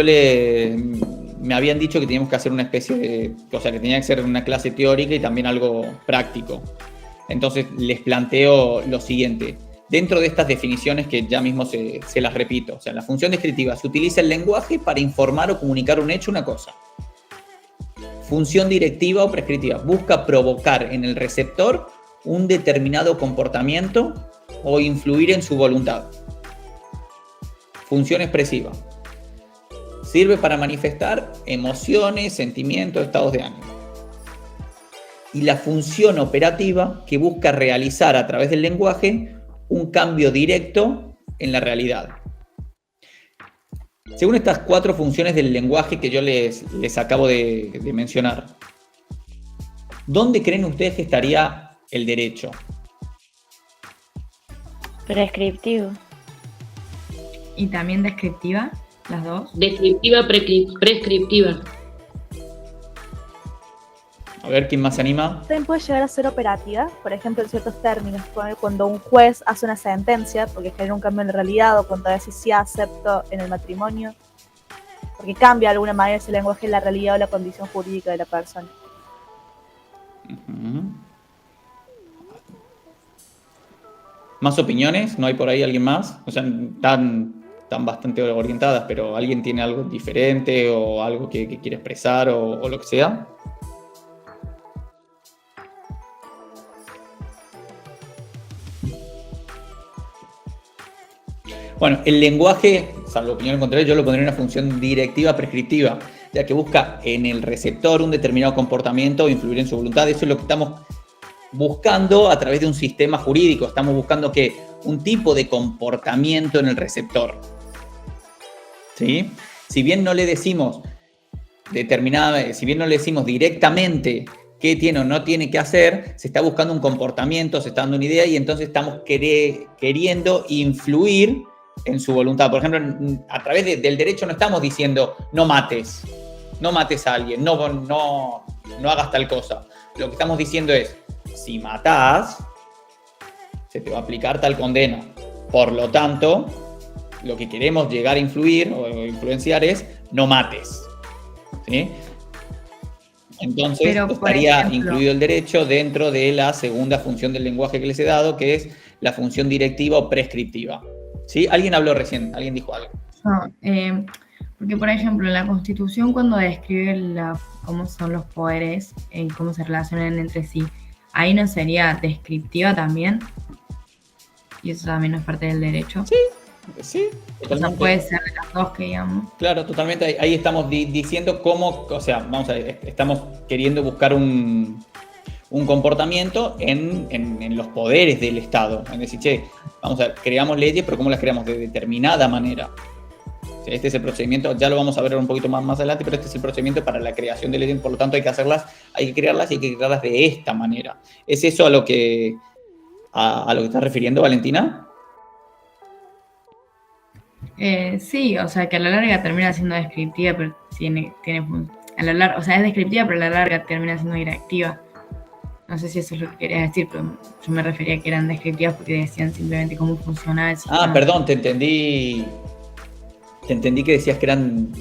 me habían dicho que teníamos que hacer una especie de... O sea, que tenía que ser una clase teórica y también algo práctico. Entonces, les planteo lo siguiente. dentro de estas definiciones que ya mismo se las repito. O sea, en la función descriptiva se utiliza el lenguaje para informar o comunicar un hecho, una cosa. Función directiva o prescriptiva busca provocar en el receptor un determinado comportamiento o influir en su voluntad. Función expresiva sirve para manifestar emociones, sentimientos, estados de ánimo. Y la función operativa que busca realizar a través del lenguaje un cambio directo en la realidad. Según estas 4 funciones del lenguaje que yo les acabo de mencionar, ¿dónde creen ustedes que estaría el derecho? Prescriptivo. Y también descriptiva, las dos. Descriptiva, prescriptiva. A ver, ¿quién más se anima? También puede llegar a ser operativa, por ejemplo, en ciertos términos, cuando un juez hace una sentencia, porque genera un cambio en la realidad, o cuando dice sí acepto en el matrimonio, porque cambia de alguna manera ese lenguaje la realidad o la condición jurídica de la persona. Uh-huh. ¿Más opiniones? ¿No hay por ahí alguien más? O sea, están bastante orientadas, pero ¿alguien tiene algo diferente o algo que quiere expresar o lo que sea? Bueno, el lenguaje, salvo opinión contraria, yo lo pondría en una función directiva prescriptiva, ya que busca en el receptor un determinado comportamiento o influir en su voluntad. Eso es lo que estamos buscando a través de un sistema jurídico. Estamos buscando que un tipo de comportamiento en el receptor. ¿Sí? Si bien no le decimos directamente qué tiene o no tiene que hacer, se está buscando un comportamiento, se está dando una idea y entonces estamos queriendo influir en su voluntad. Por ejemplo, a través del derecho no estamos diciendo no mates a alguien, no hagas tal cosa. Lo que estamos diciendo es, si matás, se te va a aplicar tal condena. Por lo tanto, lo que queremos llegar a influir o influenciar es no mates. ¿Sí? Entonces, estaría incluido el derecho dentro de la segunda función del lenguaje que les he dado, que es la función directiva o prescriptiva. ¿Sí? Alguien habló recién, alguien dijo algo. No, porque, por ejemplo, en la Constitución, cuando describe cómo son los poderes y cómo se relacionan entre sí, ahí no sería descriptiva también. Y eso también no es parte del derecho. Sí. O sea, puede ser de las dos que digamos. Claro, totalmente. Ahí estamos diciendo cómo, o sea, vamos a ver, estamos queriendo buscar un comportamiento en los poderes del Estado. Es decir, vamos a ver, creamos leyes, pero ¿cómo las creamos? De determinada manera. O sea, este es el procedimiento, ya lo vamos a ver un poquito más adelante, pero este es el procedimiento para la creación de leyes, por lo tanto hay que crearlas y hay que crearlas de esta manera. ¿Es eso a lo que estás refiriendo, Valentina? Sí, o sea, que a la larga termina siendo descriptiva, pero tiene a la larga, o sea, es descriptiva, pero a la larga termina siendo directiva. No sé si eso es lo que querías decir, pero yo me refería a que eran descriptivas porque decían simplemente cómo funcionaba el sistema. Ah, perdón, te entendí que decías que eran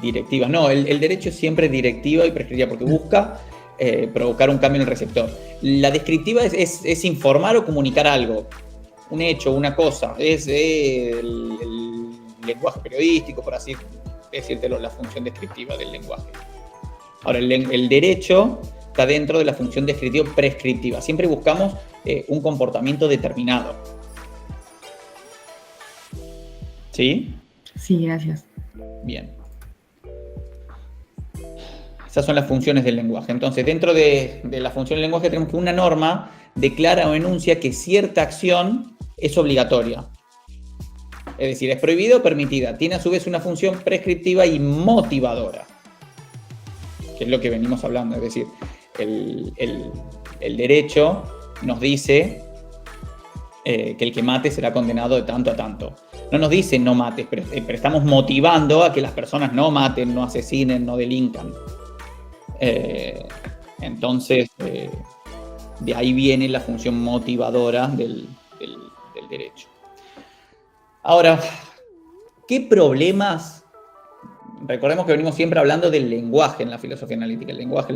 directivas. No, el derecho es siempre directiva y prescriptiva porque busca provocar un cambio en el receptor. La descriptiva es informar o comunicar algo. Un hecho, una cosa, es el lenguaje periodístico, por así decírtelo, la función descriptiva del lenguaje. Ahora, el derecho está dentro de la función descriptiva prescriptiva. Siempre buscamos un comportamiento determinado. ¿Sí? Sí, gracias. Bien. Esas son las funciones del lenguaje. Entonces, dentro de la función del lenguaje tenemos que una norma declara o enuncia que cierta acción es obligatoria. Es decir, es prohibida o permitida. Tiene a su vez una función prescriptiva y motivadora, que es lo que venimos hablando. Es decir, el derecho nos dice que el que mate será condenado de tanto a tanto. No nos dice no mates, pero estamos motivando a que las personas no maten, no asesinen, no delincan. Entonces, de ahí viene la función motivadora del derecho. Ahora, ¿qué problemas recordemos que venimos siempre hablando del lenguaje en la filosofía analítica, el lenguaje.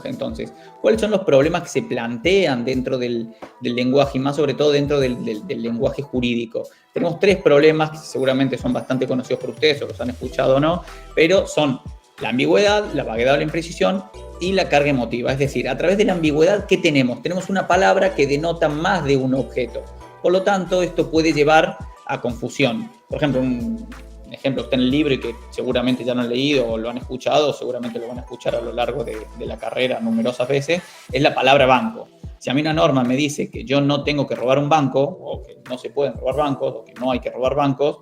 Entonces, ¿cuáles son los problemas que se plantean dentro del lenguaje y más sobre todo dentro del lenguaje jurídico? Tenemos 3 problemas que seguramente son bastante conocidos por ustedes o los han escuchado o no, pero son la ambigüedad, la vaguedad o la imprecisión y la carga emotiva. Es decir, a través de la ambigüedad, ¿qué tenemos? Tenemos una palabra que denota más de un objeto. Por lo tanto, esto puede llevar a confusión. Por ejemplo, un ejemplo que está en el libro y que seguramente ya lo han leído o lo han escuchado, o seguramente lo van a escuchar a lo largo de la carrera numerosas veces, es la palabra banco. Si a mí una norma me dice que yo no tengo que robar un banco, o que no se pueden robar bancos, o que no hay que robar bancos,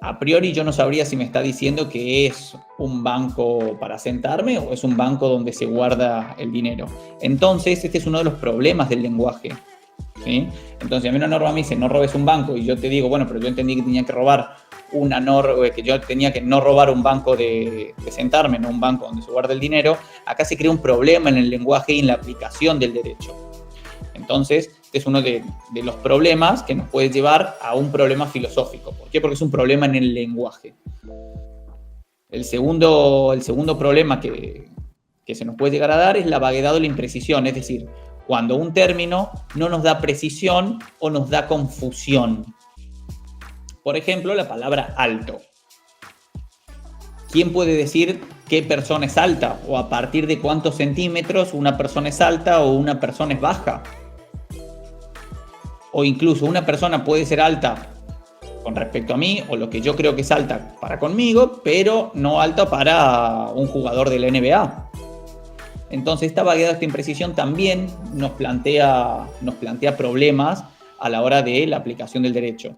a priori yo no sabría si me está diciendo que es un banco para sentarme o es un banco donde se guarda el dinero. Entonces, este es uno de los problemas del lenguaje, ¿sí? Entonces, a mí una norma me dice no robes un banco y yo te digo, bueno, pero yo entendí que tenía que robar una norma, que yo tenía que no robar un banco de sentarme, no un banco donde se guarda el dinero. Acá se crea un problema en el lenguaje y en la aplicación del derecho. Entonces, este es uno de los problemas que nos puede llevar a un problema filosófico. ¿Por qué? Porque es un problema en el lenguaje. El segundo problema que se nos puede llegar a dar es la vaguedad o la imprecisión, es decir, cuando un término no nos da precisión o nos da confusión. Por ejemplo, la palabra alto. ¿Quién puede decir qué persona es alta? ¿O a partir de cuántos centímetros una persona es alta o una persona es baja? O incluso una persona puede ser alta con respecto a mí, o lo que yo creo que es alta para conmigo, pero no alta para un jugador de la NBA. Entonces, esta vaguedad, esta imprecisión también nos plantea problemas a la hora de la aplicación del derecho,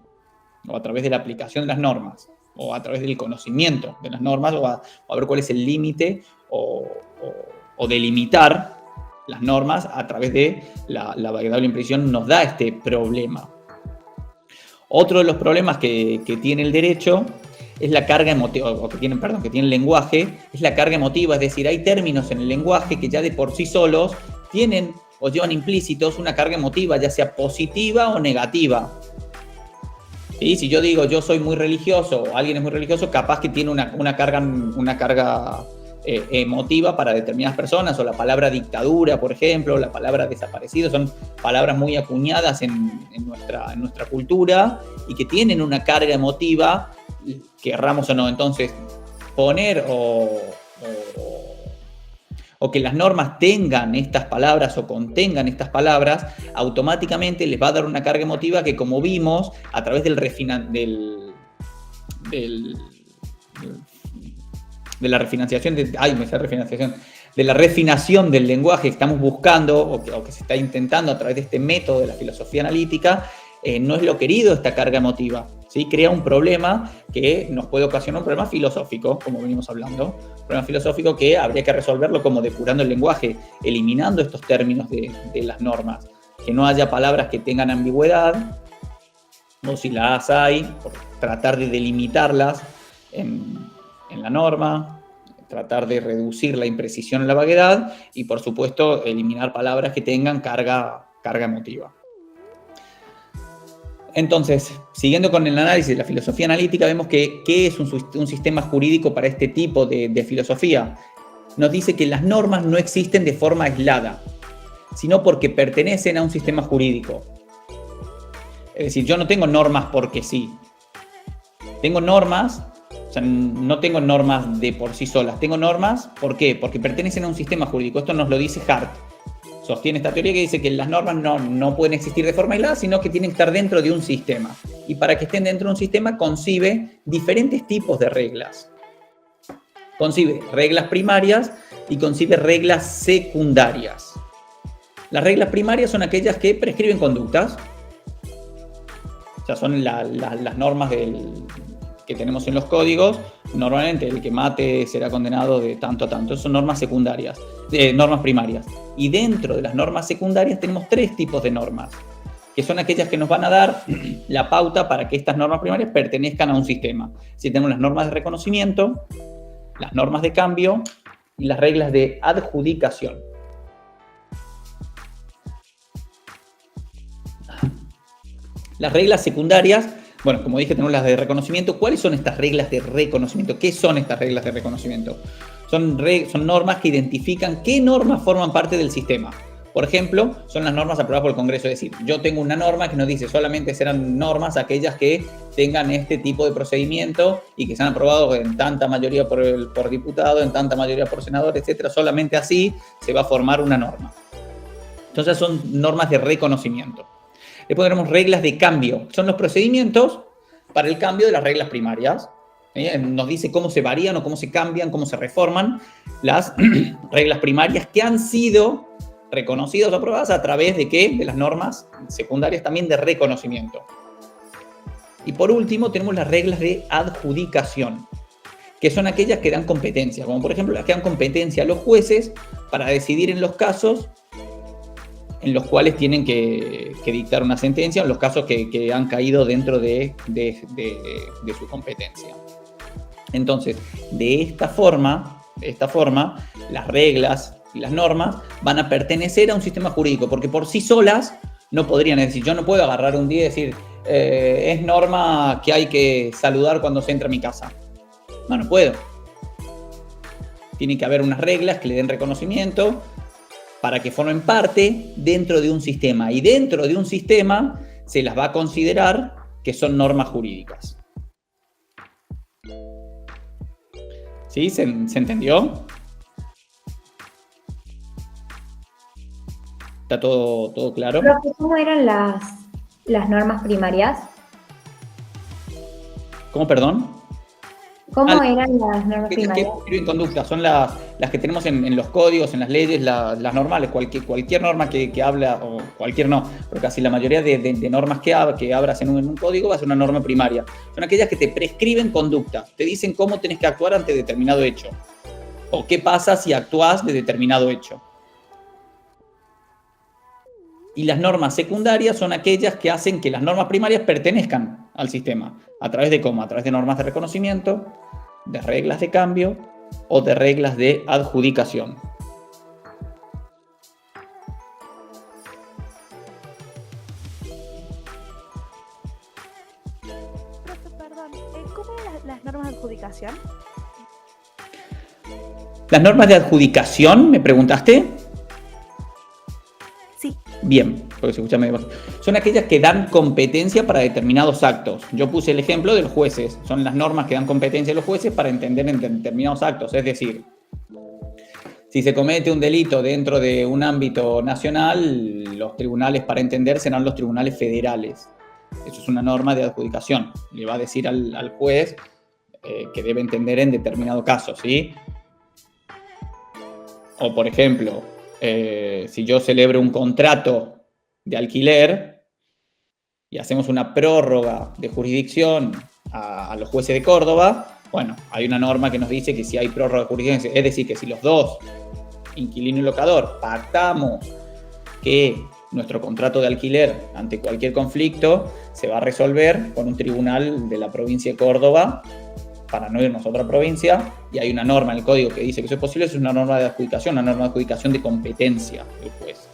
o a través de la aplicación de las normas, o a través del conocimiento de las normas, o a ver cuál es el límite o delimitar las normas a través de la vaguedad o la imprecisión nos da este problema. Otro de los problemas que tiene el derecho es la carga emotiva, o que tiene el lenguaje, es la carga emotiva, es decir, hay términos en el lenguaje que ya de por sí solos tienen o llevan implícitos una carga emotiva, ya sea positiva o negativa. ¿Sí? Si yo digo yo soy muy religioso o alguien es muy religioso, capaz que tiene una carga emotiva para determinadas personas, o la palabra dictadura, por ejemplo, la palabra desaparecido, son palabras muy acuñadas en nuestra cultura y que tienen una carga emotiva, querramos o no. Entonces, poner o que las normas tengan estas palabras o contengan estas palabras, automáticamente les va a dar una carga emotiva que, como vimos, a través de la refinanciación, de la refinación del lenguaje que estamos buscando o que se está intentando a través de este método de la filosofía analítica, no es lo querido esta carga emotiva, ¿sí? Crea un problema que nos puede ocasionar un problema filosófico, como venimos hablando, un problema filosófico que habría que resolverlo como depurando el lenguaje, eliminando estos términos de las normas, que no haya palabras que tengan ambigüedad, o si las hay, por tratar de delimitarlas en la norma, tratar de reducir la imprecisión en la vaguedad y, por supuesto, eliminar palabras que tengan carga emotiva. Entonces, siguiendo con el análisis de la filosofía analítica, vemos que ¿qué es un sistema jurídico para este tipo de filosofía? Nos dice que las normas no existen de forma aislada, sino porque pertenecen a un sistema jurídico. Es decir, yo no tengo normas porque sí. Tengo normas, o sea, no tengo normas de por sí solas. Tengo normas, ¿por qué? Porque pertenecen a un sistema jurídico. Esto nos lo dice Hart. Sostiene esta teoría que dice que las normas no pueden existir de forma aislada, sino que tienen que estar dentro de un sistema. Y para que estén dentro de un sistema, concibe diferentes tipos de reglas. Concibe reglas primarias y concibe reglas secundarias. Las reglas primarias son aquellas que prescriben conductas. O sea, son las normas que tenemos en los códigos. Normalmente el que mate será condenado de tanto a tanto. Son normas secundarias, normas primarias. Y dentro de las normas secundarias tenemos 3 tipos de normas, que son aquellas que nos van a dar la pauta para que estas normas primarias pertenezcan a un sistema. Si tenemos las normas de reconocimiento, las normas de cambio y las reglas de adjudicación. Las reglas secundarias Bueno, como dije, tenemos las de reconocimiento. ¿Cuáles son estas reglas de reconocimiento? ¿Qué son estas reglas de reconocimiento? Son normas que identifican qué normas forman parte del sistema. Por ejemplo, son las normas aprobadas por el Congreso. Es decir, yo tengo una norma que nos dice solamente serán normas aquellas que tengan este tipo de procedimiento y que sean aprobados en tanta mayoría por diputado, en tanta mayoría por senador, etcétera. Solamente así se va a formar una norma. Entonces son normas de reconocimiento. Después tenemos reglas de cambio. Son los procedimientos para el cambio de las reglas primarias. Nos dice cómo se varían o cómo se cambian, cómo se reforman las reglas primarias que han sido reconocidas o aprobadas a través de ¿qué? De las normas secundarias también de reconocimiento. Y por último tenemos las reglas de adjudicación, que son aquellas que dan competencia, como por ejemplo las que dan competencia a los jueces para decidir en los casos en los cuales tienen que dictar una sentencia, en los casos que han caído dentro de su competencia. Entonces, de esta forma, las reglas y las normas van a pertenecer a un sistema jurídico, porque por sí solas no podrían, es decir, yo no puedo agarrar un día y decir, es norma que hay que saludar cuando se entra a mi casa. No puedo. Tiene que haber unas reglas que le den reconocimiento para que formen parte dentro de un sistema. Y dentro de un sistema se las va a considerar que son normas jurídicas. ¿Sí? ¿Se entendió? ¿Está todo claro? Profe, ¿cómo eran las normas primarias? ¿Cómo, perdón? ¿Cómo eran las normas primarias? Que en conducta son las que tenemos en los códigos, en las leyes, las normales. Cualquier norma que habla, o cualquier no, pero casi la mayoría de normas que abras en un código va a ser una norma primaria. Son aquellas que te prescriben conducta, te dicen cómo tenés que actuar ante determinado hecho, o qué pasa si actuás de determinado hecho. Y las normas secundarias son aquellas que hacen que las normas primarias pertenezcan al sistema. ¿A través de cómo? A través de normas de reconocimiento, de reglas de cambio o de reglas de adjudicación. Perdón, ¿cómo eran las normas de adjudicación? ¿Las normas de adjudicación, me preguntaste? Sí. Bien, porque se escucha medio bajo. Son aquellas que dan competencia para determinados actos. Yo puse el ejemplo de los jueces. Son las normas que dan competencia a los jueces para entender en determinados actos. Es decir, si se comete un delito dentro de un ámbito nacional, los tribunales para entender serán los tribunales federales. Eso es una norma de adjudicación. Le va a decir al juez que debe entender en determinado caso, ¿sí? O, por ejemplo, si yo celebro un contrato de alquiler y hacemos una prórroga de jurisdicción a los jueces de Córdoba, bueno, hay una norma que nos dice que si hay prórroga de jurisdicción, es decir, que si los dos, inquilino y locador, pactamos que nuestro contrato de alquiler ante cualquier conflicto se va a resolver con un tribunal de la provincia de Córdoba para no irnos a otra provincia, y hay una norma en el código que dice que eso es posible, eso es una norma de adjudicación, una norma de adjudicación de competencia del juez.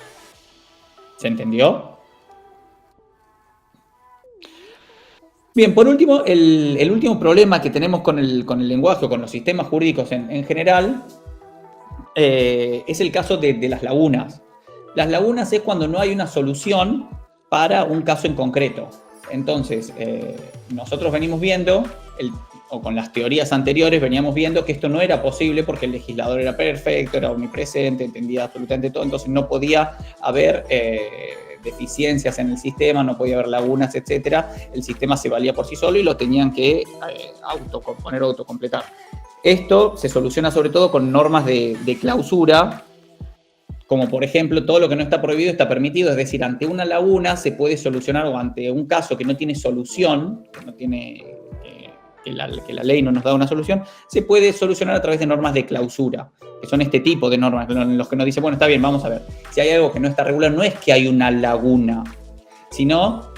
¿Se entendió? Bien, por último, el último problema que tenemos con el lenguaje o con los sistemas jurídicos en general es el caso de las lagunas. Las lagunas es cuando no hay una solución para un caso en concreto. Entonces, nosotros venimos viendo, o con las teorías anteriores veníamos viendo que esto no era posible porque el legislador era perfecto, era omnipresente, entendía absolutamente todo, entonces no podía haber deficiencias en el sistema, no podía haber lagunas, etcétera. El sistema se valía por sí solo y lo tenían que autocomponer o autocompletar. Esto se soluciona sobre todo con normas de clausura, como por ejemplo, todo lo que no está prohibido está permitido, es decir, ante una laguna se puede solucionar, o ante un caso que no tiene solución, que no tiene, que la ley no nos da una solución, se puede solucionar a través de normas de clausura, que son este tipo de normas, en los que nos dice, bueno, está bien, vamos a ver, si hay algo que no está regular, no es que hay una laguna, sino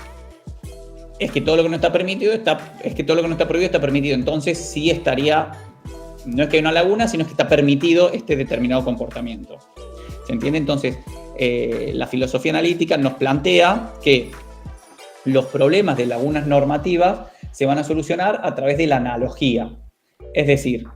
es que todo lo que no está permitido todo lo que no está prohibido está permitido, entonces sí estaría, no es que hay una laguna, sino es que está permitido este determinado comportamiento. ¿Se entiende? Entonces, la filosofía analítica nos plantea que los problemas de lagunas normativas se van a solucionar a través de la analogía. Es decir,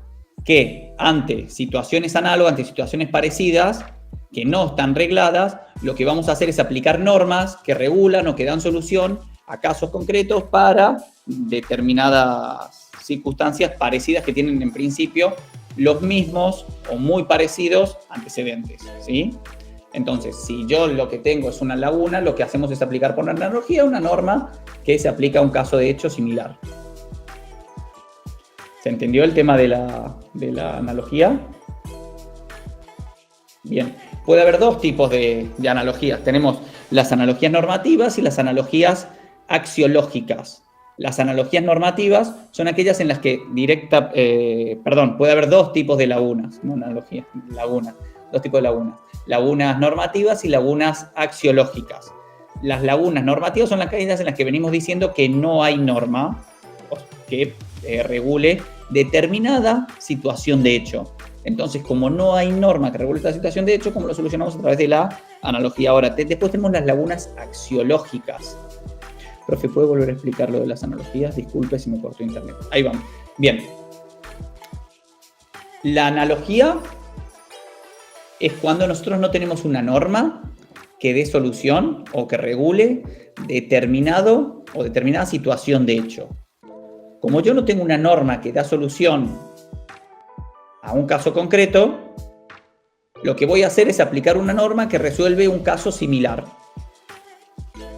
que ante situaciones análogas, ante situaciones parecidas, que no están regladas, lo que vamos a hacer es aplicar normas que regulan o que dan solución a casos concretos para determinadas circunstancias parecidas que tienen en principio los mismos o muy parecidos antecedentes, ¿sí? Entonces, si yo lo que tengo es una laguna, lo que hacemos es aplicar por analogía una norma que se aplica a un caso de hecho similar. ¿Se entendió el tema de la analogía? Bien, puede haber dos tipos de analogías. Tenemos las analogías normativas y las analogías axiológicas. Las analogías normativas son aquellas en las que puede haber dos tipos de lagunas, no analogías, dos tipos de lagunas. Lagunas normativas y lagunas axiológicas. Las lagunas normativas son aquellas en las que venimos diciendo que no hay norma que regule determinada situación de hecho. Entonces, como no hay norma que regule esta situación de hecho, ¿cómo lo solucionamos? A través de la analogía. Ahora, después tenemos las lagunas axiológicas. Profe, ¿puede volver a explicar lo de las analogías? Disculpe si me cortó internet. Ahí vamos. Bien. La analogía es cuando nosotros no tenemos una norma que dé solución o que regule determinado o determinada situación de hecho. Como yo no tengo una norma que da solución a un caso concreto, lo que voy a hacer es aplicar una norma que resuelve un caso similar.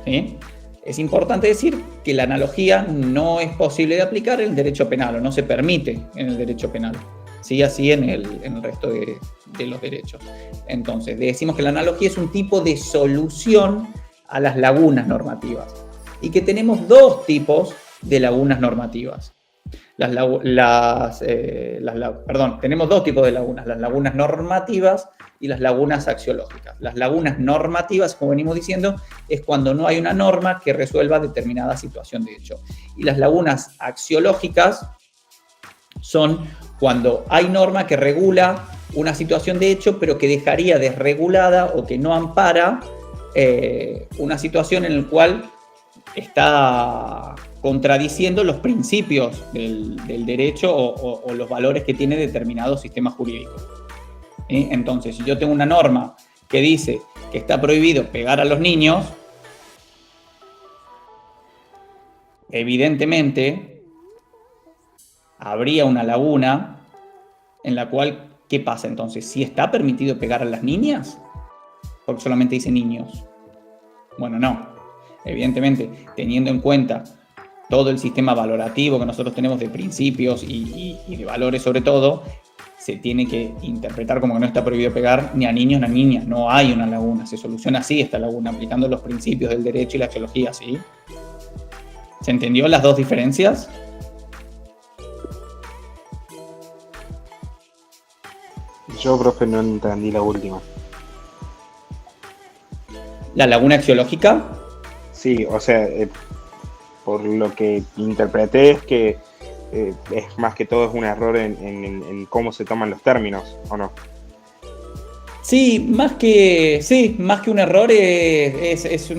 ¿Sí? Es importante decir que la analogía no es posible de aplicar en el derecho penal o no se permite en el derecho penal. Sí, así en el resto de los derechos. Entonces, decimos que la analogía es un tipo de solución a las lagunas normativas y que tenemos dos tipos de lagunas normativas. Tenemos dos tipos de lagunas, las lagunas normativas y las lagunas axiológicas. Las lagunas normativas, como venimos diciendo, es cuando no hay una norma que resuelva determinada situación de hecho. Y las lagunas axiológicas son cuando hay norma que regula una situación de hecho, pero que dejaría desregulada o que no ampara una situación en la cual está contradiciendo los principios del derecho o los valores que tiene determinado sistema jurídico. Entonces, si yo tengo una norma que dice que está prohibido pegar a los niños, evidentemente habría una laguna en la cual, ¿qué pasa entonces? ¿Sí está permitido pegar a las niñas? Porque solamente dice niños. Bueno, no. Evidentemente, teniendo en cuenta todo el sistema valorativo que nosotros tenemos de principios y de valores sobre todo, se tiene que interpretar como que no está prohibido pegar ni a niños ni a niñas. No hay una laguna, se soluciona así esta laguna, aplicando los principios del derecho y la axiología, ¿sí? ¿Se entendió las dos diferencias? Yo, profe, no entendí la última. ¿La laguna axiológica? Sí, o sea, por lo que interpreté es que es más que todo es un error en cómo se toman los términos, ¿o no? Sí, más que un error es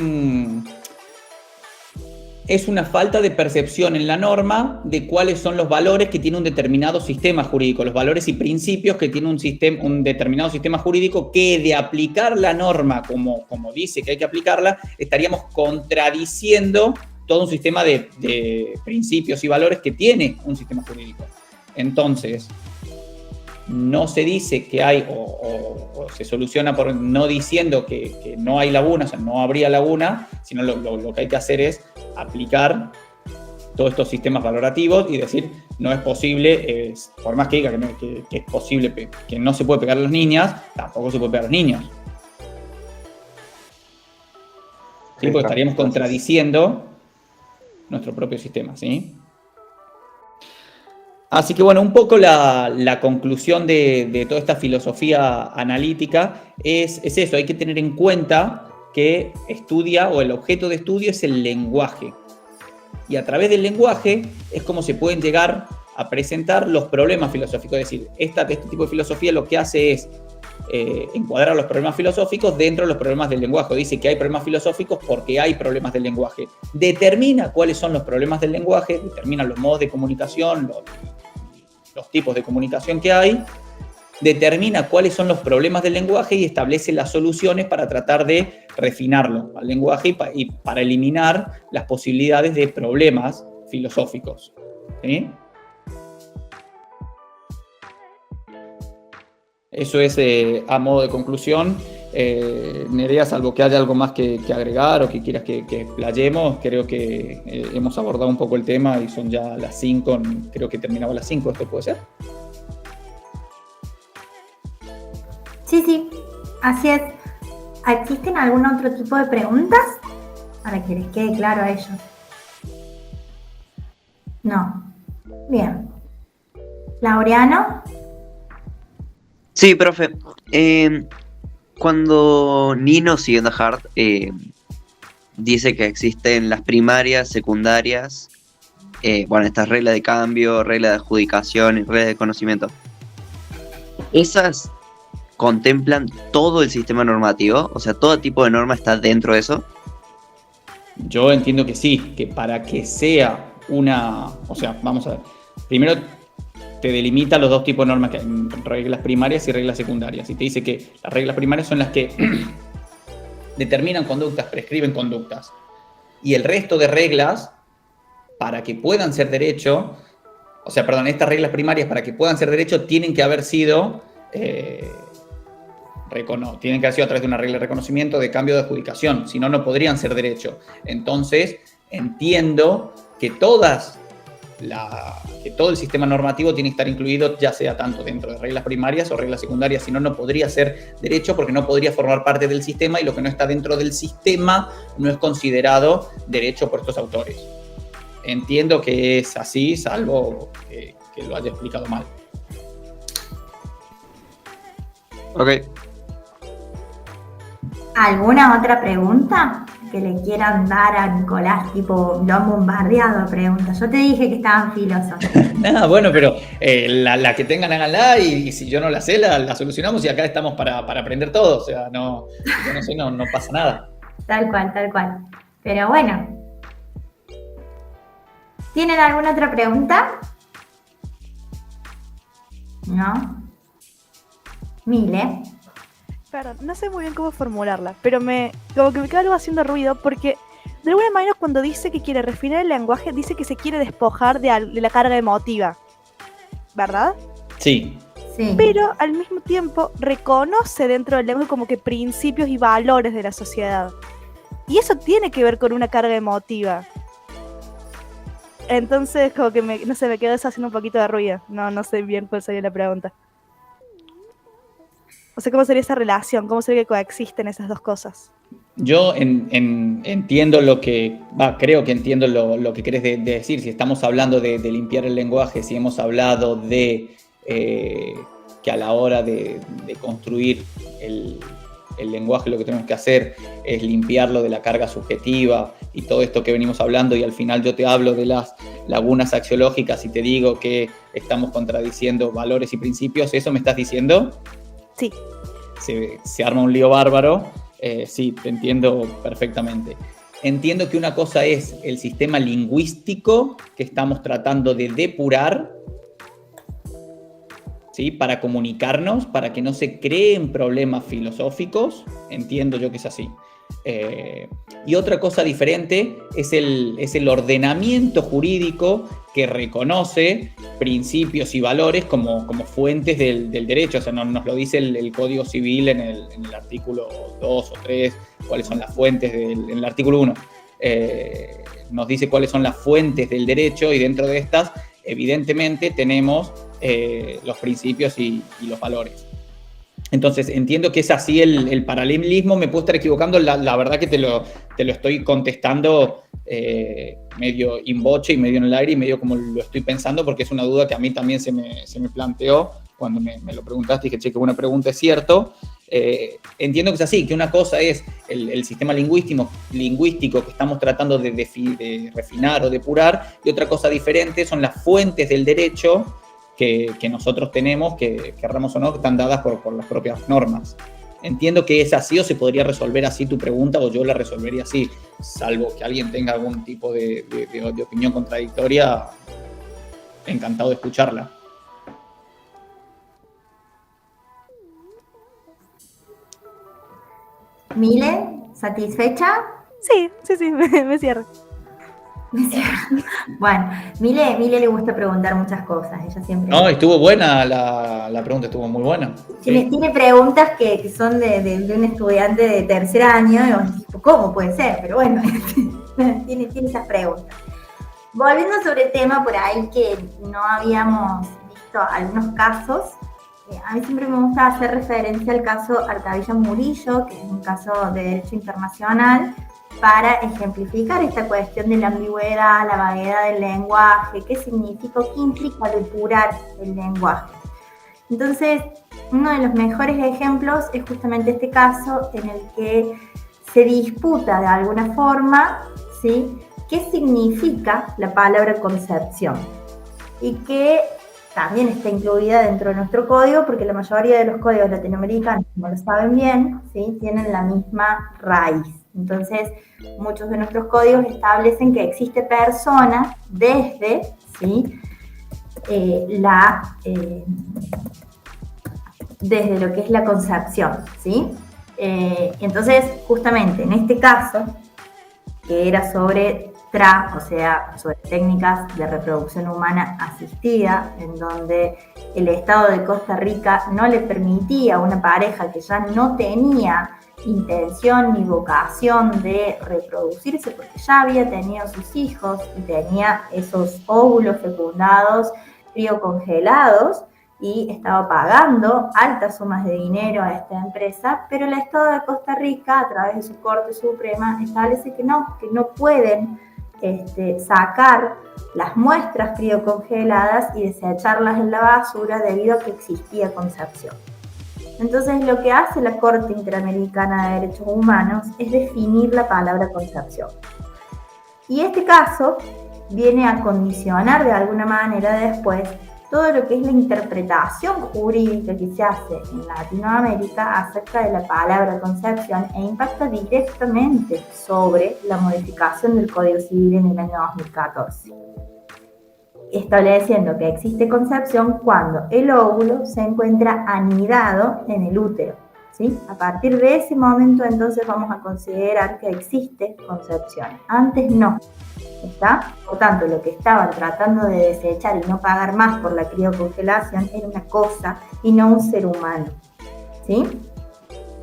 una falta de percepción en la norma de cuáles son los valores que tiene un determinado sistema jurídico, los valores y principios que tiene un determinado sistema jurídico, que de aplicar la norma como dice que hay que aplicarla, estaríamos contradiciendo todo un sistema de principios y valores que tiene un sistema jurídico. Entonces, no se dice que hay, o se soluciona por no diciendo que no hay laguna, o sea, no habría laguna, sino lo que hay que hacer es aplicar todos estos sistemas valorativos y decir, no es posible, por más que diga que es posible, que no se puede pegar a las niñas, tampoco se puede pegar a los niños. ¿Sí? Porque estaríamos contradiciendo nuestro propio sistema, ¿sí? Así que bueno, un poco la conclusión de toda esta filosofía analítica es eso, hay que tener en cuenta que el objeto de estudio es el lenguaje. Y a través del lenguaje es como se pueden llegar a presentar los problemas filosóficos. Es decir, este tipo de filosofía lo que hace es encuadrar los problemas filosóficos dentro de los problemas del lenguaje. Dice que hay problemas filosóficos porque hay problemas del lenguaje. Determina cuáles son los problemas del lenguaje, determina los modos de comunicación, los tipos de comunicación que hay, determina cuáles son los problemas del lenguaje y establece las soluciones para tratar de refinarlo al lenguaje y para eliminar las posibilidades de problemas filosóficos. ¿Sí? Eso es a modo de conclusión. Nerea, salvo que haya algo más que agregar o que quieras que explayemos, creo que hemos abordado un poco el tema y son ya las 5, creo que terminaba a las 5, ¿esto puede ser? Sí, así es. ¿Existen algún otro tipo de preguntas? Para que les quede claro a ellos. No. Bien. Laureano. Sí, profe. Cuando Nino, siguiendo a Hart, dice que existen las primarias, secundarias, estas reglas de cambio, reglas de adjudicación y reglas de conocimiento, ¿esas contemplan todo el sistema normativo? O sea, ¿todo tipo de norma está dentro de eso? Yo entiendo que sí, que para que sea vamos a ver, primero te delimita los dos tipos de normas que hay, reglas primarias y reglas secundarias, y te dice que las reglas primarias son las que determinan conductas, prescriben conductas, y el resto de reglas, para que puedan ser derecho, estas reglas primarias para que puedan ser derecho tienen que haber sido tienen que haber sido a través de una regla de reconocimiento, de cambio de adjudicación, si no, no podrían ser derecho. Entonces, entiendo que todo el sistema normativo tiene que estar incluido, ya sea tanto dentro de reglas primarias o reglas secundarias, si no, no podría ser derecho porque no podría formar parte del sistema y lo que no está dentro del sistema no es considerado derecho por estos autores. Entiendo que es así, salvo que lo haya explicado mal. Ok. ¿Alguna otra pregunta que le quieran dar a Nicolás? Tipo, lo han bombardeado a preguntas. Yo te dije que estaban filosos. Nada, bueno, pero la que tengan, háganla y si yo no la sé, la solucionamos y acá estamos para aprender todo. O sea, no pasa nada. Tal cual. Pero bueno. ¿Tienen alguna otra pregunta? ¿No? Mile. Claro, no sé muy bien cómo formularla, pero como que me queda algo haciendo ruido porque de alguna manera cuando dice que quiere refinar el lenguaje, dice que se quiere despojar de la carga emotiva, ¿verdad? Sí. Pero al mismo tiempo reconoce dentro del lenguaje como que principios y valores de la sociedad. Y eso tiene que ver con una carga emotiva. Entonces como que me quedó eso haciendo un poquito de ruido. No sé bien cuál sería la pregunta. O sea, ¿cómo sería esa relación? ¿Cómo sería que coexisten esas dos cosas? Yo entiendo creo que entiendo lo que querés decir. Si estamos hablando de limpiar el lenguaje, si hemos hablado de que a la hora de construir el lenguaje lo que tenemos que hacer es limpiarlo de la carga subjetiva y todo esto que venimos hablando, y al final yo te hablo de las lagunas axiológicas y te digo que estamos contradiciendo valores y principios, ¿eso me estás diciendo? Sí. Se arma un lío bárbaro. Sí, te entiendo perfectamente. Entiendo que una cosa es el sistema lingüístico que estamos tratando de depurar, ¿sí? Para comunicarnos, para que no se creen problemas filosóficos. Entiendo yo que es así. Y otra cosa diferente es el ordenamiento jurídico que reconoce principios y valores como fuentes del derecho. O sea, nos lo dice el Código Civil en el artículo 2 o 3, cuáles son las fuentes en el artículo 1. Nos dice cuáles son las fuentes del derecho y dentro de estas, evidentemente, tenemos los principios y los valores. Entonces, entiendo que es así el paralelismo. Me puedo estar equivocando, la verdad que te lo estoy contestando medio in voce y medio en el aire y medio como lo estoy pensando, porque es una duda que a mí también se me planteó cuando me lo preguntaste y dije, che, qué buena pregunta, es cierto. Entiendo que es así, que una cosa es el sistema lingüístico que estamos tratando de refinar o depurar, y otra cosa diferente son las fuentes del derecho que nosotros tenemos, que querramos o no, que están dadas por las propias normas. Entiendo que es así, o se podría resolver así tu pregunta, o yo la resolvería así, salvo que alguien tenga algún tipo de opinión contradictoria, encantado de escucharla. Mile, ¿satisfecha? Sí, me cierro. Bueno, Mile le gusta preguntar muchas cosas, ella siempre... No, estuvo buena la pregunta, estuvo muy buena. Tiene preguntas que son de un estudiante de tercer año, y vos decís, ¿cómo puede ser? Pero bueno, tiene esas preguntas. Volviendo sobre el tema por ahí que no habíamos visto algunos casos, a mí siempre me gusta hacer referencia al caso Artavilla Murillo, que es un caso de derecho internacional, para ejemplificar esta cuestión de la ambigüedad, la vaguedad del lenguaje, qué significa o qué implica depurar el lenguaje. Entonces, uno de los mejores ejemplos es justamente este caso en el que se disputa de alguna forma, ¿sí?, qué significa la palabra concepción, y que también está incluida dentro de nuestro código, porque la mayoría de los códigos latinoamericanos, como lo saben bien, ¿sí?, tienen la misma raíz. Entonces, muchos de nuestros códigos establecen que existe persona desde, ¿sí?, desde lo que es la concepción, ¿sí? Entonces, justamente en este caso, que era sobre TRA, o sea, sobre técnicas de reproducción humana asistida, en donde el Estado de Costa Rica no le permitía a una pareja que ya no tenía intención ni vocación de reproducirse porque ya había tenido sus hijos y tenía esos óvulos fecundados criocongelados y estaba pagando altas sumas de dinero a esta empresa, pero el Estado de Costa Rica, a través de su Corte Suprema, establece que no pueden sacar las muestras criocongeladas y desecharlas en la basura debido a que existía concepción. Entonces, lo que hace la Corte Interamericana de Derechos Humanos es definir la palabra concepción. Y este caso viene a condicionar de alguna manera después todo lo que es la interpretación jurídica que se hace en Latinoamérica acerca de la palabra concepción e impacta directamente sobre la modificación del Código Civil en el año 2014. Estableciendo que existe concepción cuando el óvulo se encuentra anidado en el útero, ¿sí? A partir de ese momento, entonces, vamos a considerar que existe concepción. Antes no, ¿está? Por tanto, lo que estaban tratando de desechar y no pagar más por la criocongelación era una cosa y no un ser humano, ¿sí?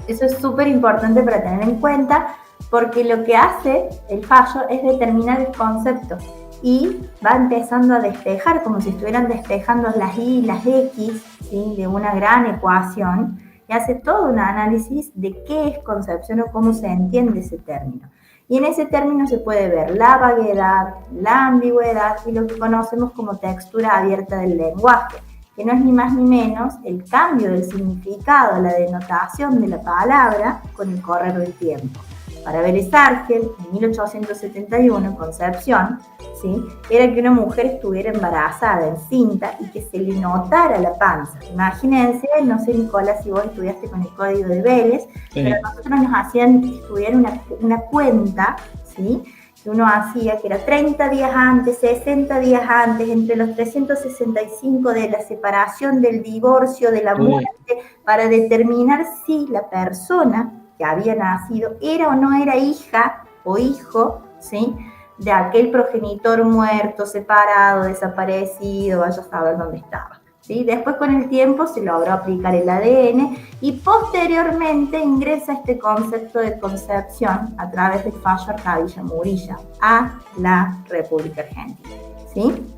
Eso es súper importante para tener en cuenta, porque lo que hace el fallo es determinar el concepto y va empezando a despejar, como si estuvieran despejando las y las x, ¿sí?, de una gran ecuación, y hace todo un análisis de qué es concepción o cómo se entiende ese término. Y en ese término se puede ver la vaguedad, la ambigüedad y lo que conocemos como textura abierta del lenguaje, que no es ni más ni menos el cambio del significado, la denotación de la palabra con el correr del tiempo. Para Vélez Arfiel, en 1871, concepción, ¿sí?, era que una mujer estuviera embarazada, encinta, y que se le notara la panza. Imagínense, no sé, Nicolás, si vos estudiaste con el código de Vélez, sí, pero nosotros nos hacían estudiar una cuenta, ¿sí?, que uno hacía, que era 30 días antes, 60 días antes, entre los 365 de la separación, del divorcio, de la muerte, para determinar si la persona que había nacido era o no era hija o hijo, ¿sí?, de aquel progenitor muerto, separado, desaparecido, vaya a saber dónde estaba, ¿sí? Después, con el tiempo, se logró aplicar el ADN y posteriormente ingresa este concepto de concepción a través del fallo Artavilla Murillo a la República Argentina, ¿sí?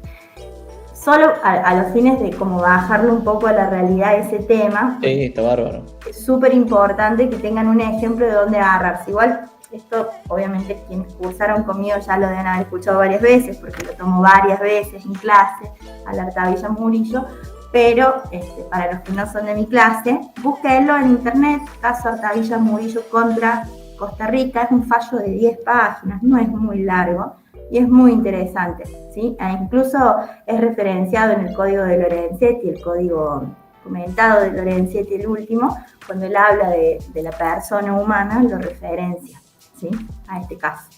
Solo a los fines de como bajarlo un poco a la realidad ese tema. Sí, está bárbaro. Es súper importante que tengan un ejemplo de dónde agarrarse. Igual, esto obviamente quienes cursaron conmigo ya lo deben haber escuchado varias veces, porque lo tomo varias veces en clase, al Artavilla Murillo, pero para los que no son de mi clase, búsquenlo en internet, caso Artavilla Murillo contra Costa Rica, es un fallo de 10 páginas, no es muy largo, y es muy interesante, ¿sí? Incluso es referenciado en el código de Lorenzetti, el código comentado de Lorenzetti, el último, cuando él habla de la persona humana, lo referencia, ¿sí? A este caso.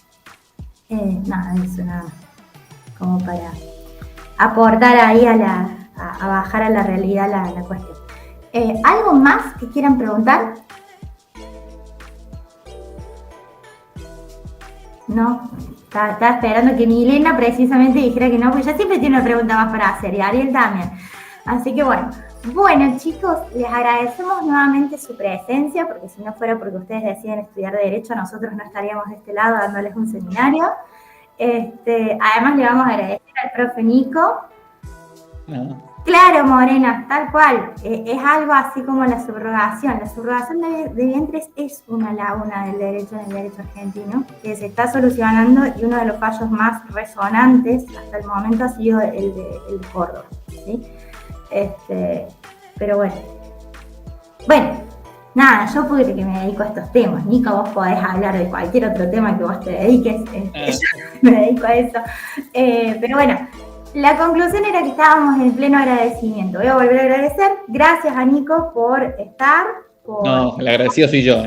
Nada, eso nada más, como para aportar ahí a bajar a la realidad la cuestión. ¿Algo más que quieran preguntar? No, estaba esperando que Milena precisamente dijera que no, porque ella siempre tiene una pregunta más para hacer, y Ariel también. Así que bueno, chicos, les agradecemos nuevamente su presencia, porque si no fuera porque ustedes deciden estudiar Derecho, nosotros no estaríamos de este lado dándoles un seminario. Además le vamos a agradecer al profe Nico. No. Claro, Morena, tal cual. Es algo así como la subrogación. La subrogación de vientres es una laguna del derecho en el derecho argentino que se está solucionando, y uno de los fallos más resonantes hasta el momento ha sido el de Córdoba, ¿sí? Pero bueno, nada, yo porque que me dedico a estos temas. Nico, vos podés hablar de cualquier otro tema que vos te dediques. Me dedico a eso. Pero bueno, la conclusión era que estábamos en pleno agradecimiento. Voy a volver a agradecer. Gracias a Nico por estar. No, el agradecido soy yo.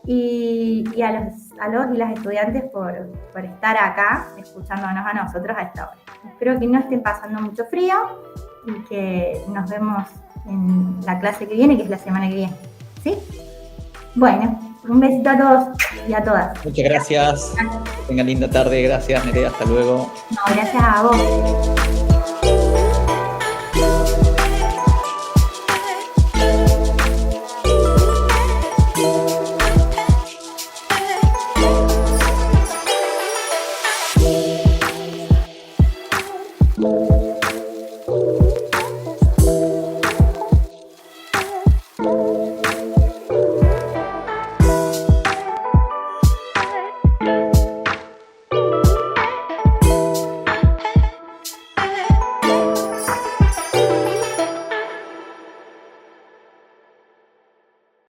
Y a los y las estudiantes por estar acá escuchándonos a nosotros a esta hora. Espero que no estén pasando mucho frío y que nos vemos en la clase que viene, que es la semana que viene. ¿Sí? Bueno, un besito a todos y a todas. Muchas gracias. Tengan linda tarde. Gracias, Nerea. Hasta luego. No, gracias a vos.